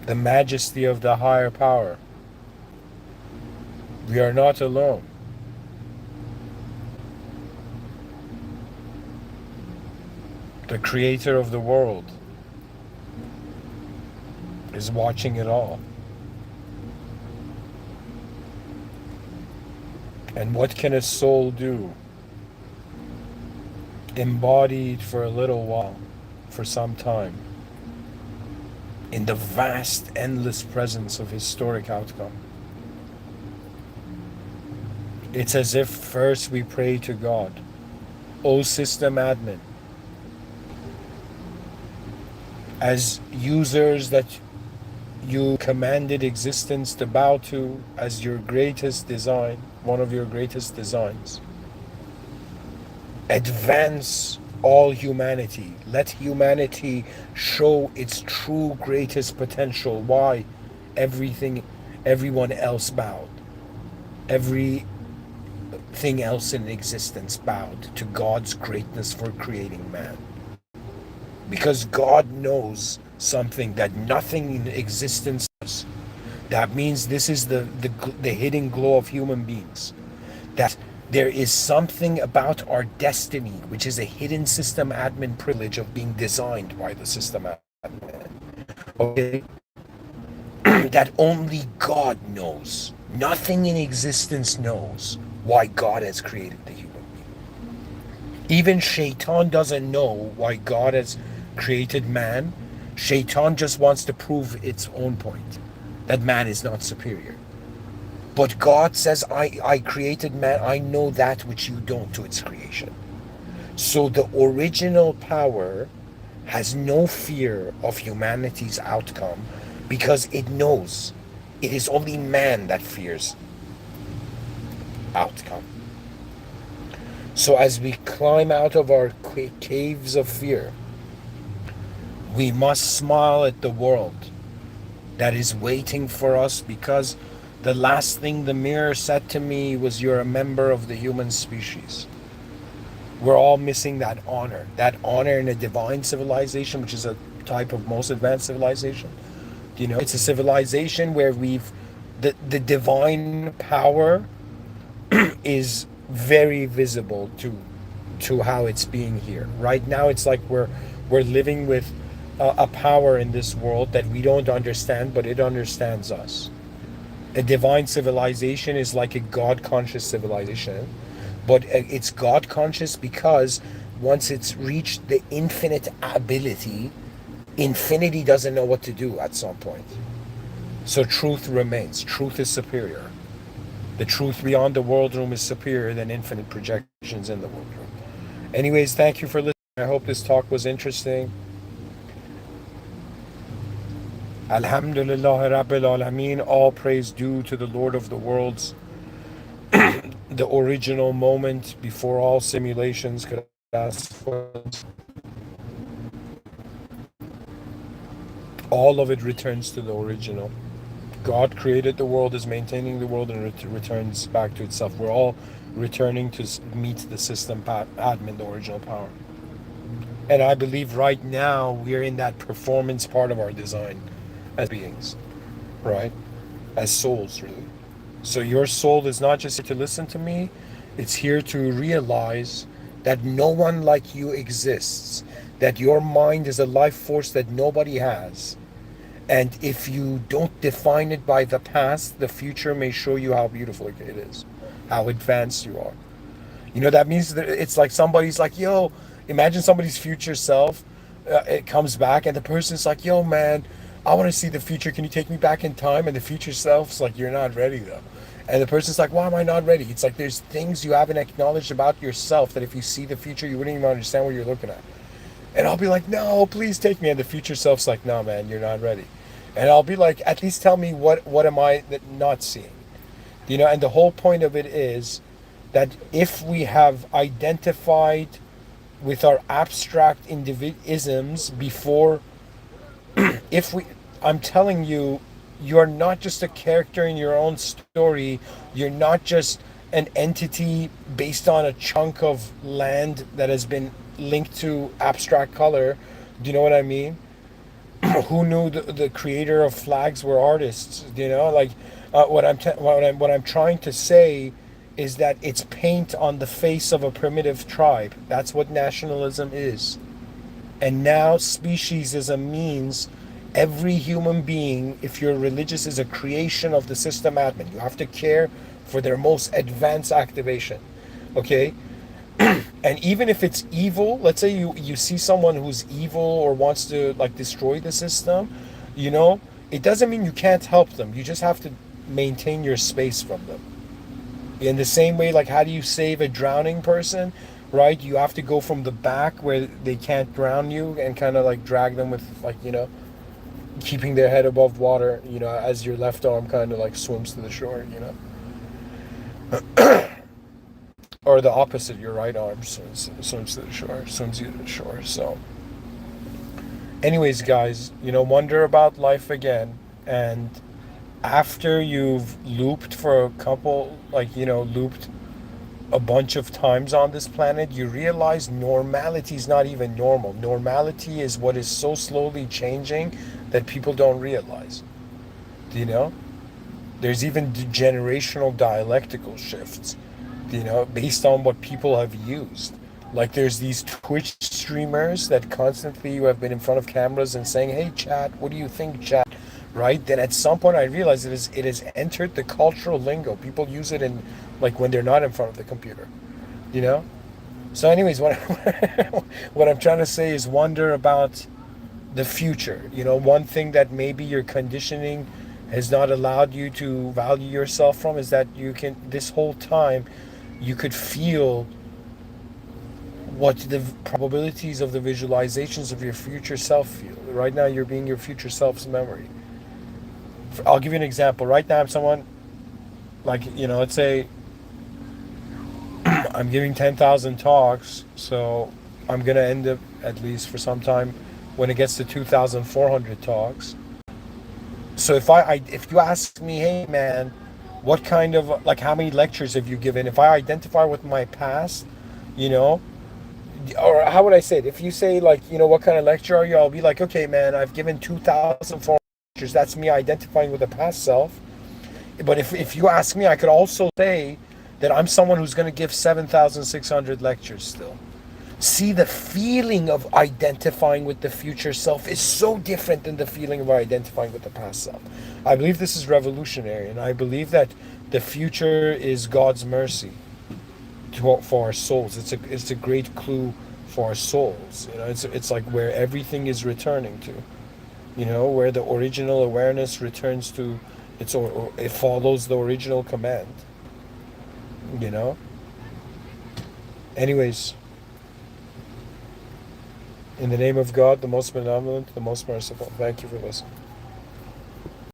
The majesty of the higher power. We are not alone. The creator of the world is watching it all. And what can a soul do? Embodied for a little while, for some time, in the vast, endless presence of historic outcome. It's as if first we pray to God, O system admin, as users that you commanded existence to bow to as your greatest design, one of your greatest designs. Advance all humanity. Let humanity show its true greatest potential. Why everyone else bowed. Everything else in existence bowed to God's greatness for creating man. Because God knows something that nothing in existence does. That means this is the hidden glow of human beings. That there is something about our destiny, which is a hidden system admin privilege of being designed by the system admin. Okay? That only God knows. Nothing in existence knows why God has created the human being. Even Shaitan doesn't know why God has created man. Shaitan just wants to prove its own point, that man is not superior. But God says, I created man, I know that which you don't to its creation. So the original power has no fear of humanity's outcome, because it knows it is only man that fears outcome. So as we climb out of our caves of fear, we must smile at the world that is waiting for us, because the last thing the mirror said to me was, you're a member of the human species. We're all missing that honor in a divine civilization, which is a type of most advanced civilization. You know, it's a civilization where the divine power is very visible to how it's being here. Right now, it's like we're living with a power in this world that we don't understand, but it understands us. A divine civilization is like a God-conscious civilization, but it's God-conscious because once it's reached the infinite ability, infinity doesn't know what to do at some point. So truth remains. Truth is superior. The truth beyond the world room is superior than infinite projections in the world room. Anyways, thank you for listening. I hope this talk was interesting. Alhamdulillah Rabbil Alameen. All praise due to the Lord of the worlds, the original moment before all simulations could ask for. All of it returns to the original. God created the world, is maintaining the world, and it returns back to itself. We're all returning to meet the system admin, the original power. And I believe right now we're in that performance part of our design as beings, right? As souls, really. So your soul is not just here to listen to me, it's here to realize that no one like you exists, that your mind is a life force that nobody has. And if you don't define it by the past, the future may show you how beautiful it is, how advanced you are. You know, that means that it's like somebody's like, yo, imagine somebody's future self, it comes back and the person's like, yo, man, I want to see the future. Can you take me back in time? And the future self's like, you're not ready though. And the person's like, why am I not ready? It's like there's things you haven't acknowledged about yourself that if you see the future, you wouldn't even understand what you're looking at. And I'll be like, no, please take me. And the future self's like, no, man, you're not ready. And I'll be like, at least tell me what am I not seeing? You know, and the whole point of it is that if we have identified with our abstract individualisms before, if we, I'm telling you, you're not just a character in your own story. You're not just an entity based on a chunk of land that has been linked to abstract color. Do you know what I mean? Who knew the creator of flags were artists? You know, like what I'm trying to say is that it's paint on the face of a primitive tribe. That's what nationalism is. And now speciesism means every human being, if you're religious, is a creation of the system admin. You have to care for their most advanced activation. Okay? And even if it's evil, let's say you see someone who's evil or wants to like destroy the system, you know, it doesn't mean you can't help them. You just have to maintain your space from them. In the same way, like how do you save a drowning person, right? You have to go from the back where they can't drown you and kind of like drag them with like, you know, keeping their head above water, you know, as your left arm kind of like swims to the shore, you know. Or the opposite, your right arm swims to the shore, swims you to the shore. So anyways, guys, you know, wonder about life again. And after you've looped for a couple, like, you know, looped a bunch of times on this planet, you realize normality is not even normal. Normality is what is so slowly changing that people don't realize. Do you know? There's even generational dialectical shifts, you know, based on what people have used. Like there's these Twitch streamers that constantly have been in front of cameras and saying, hey chat, what do you think, chat? Right? Then at some point I realized it has entered the cultural lingo. People use it in like when they're not in front of the computer. You know? So anyways, what I'm trying to say is wonder about the future. You know, one thing that maybe your conditioning has not allowed you to value yourself from is that you can, this whole time, you could feel what the probabilities of the visualizations of your future self feel. Right now, you're being your future self's memory. I'll give you an example. Right now, I'm someone, like, you know, let's say I'm giving 10,000 talks, so I'm going to end up, at least for some time, when it gets to 2,400 talks. So if you ask me, hey, man, what kind of, like, how many lectures have you given? If I identify with my past, you know, or how would I say it? If you say, like, you know, what kind of lecture are you? I'll be like, okay, man, I've given 2,400 lectures. That's me identifying with the past self. But if you ask me, I could also say that I'm someone who's going to give 7,600 lectures still. See, the feeling of identifying with the future self is so different than the feeling of identifying with the past self. I believe this is revolutionary, and I believe that the future is God's mercy for our souls. It's a great clue for our souls. You know, it's like where everything is returning to. You know, where the original awareness returns to its, or it follows the original command. you know? Anyways, in the name of God, the most benevolent, the most merciful, thank you for listening.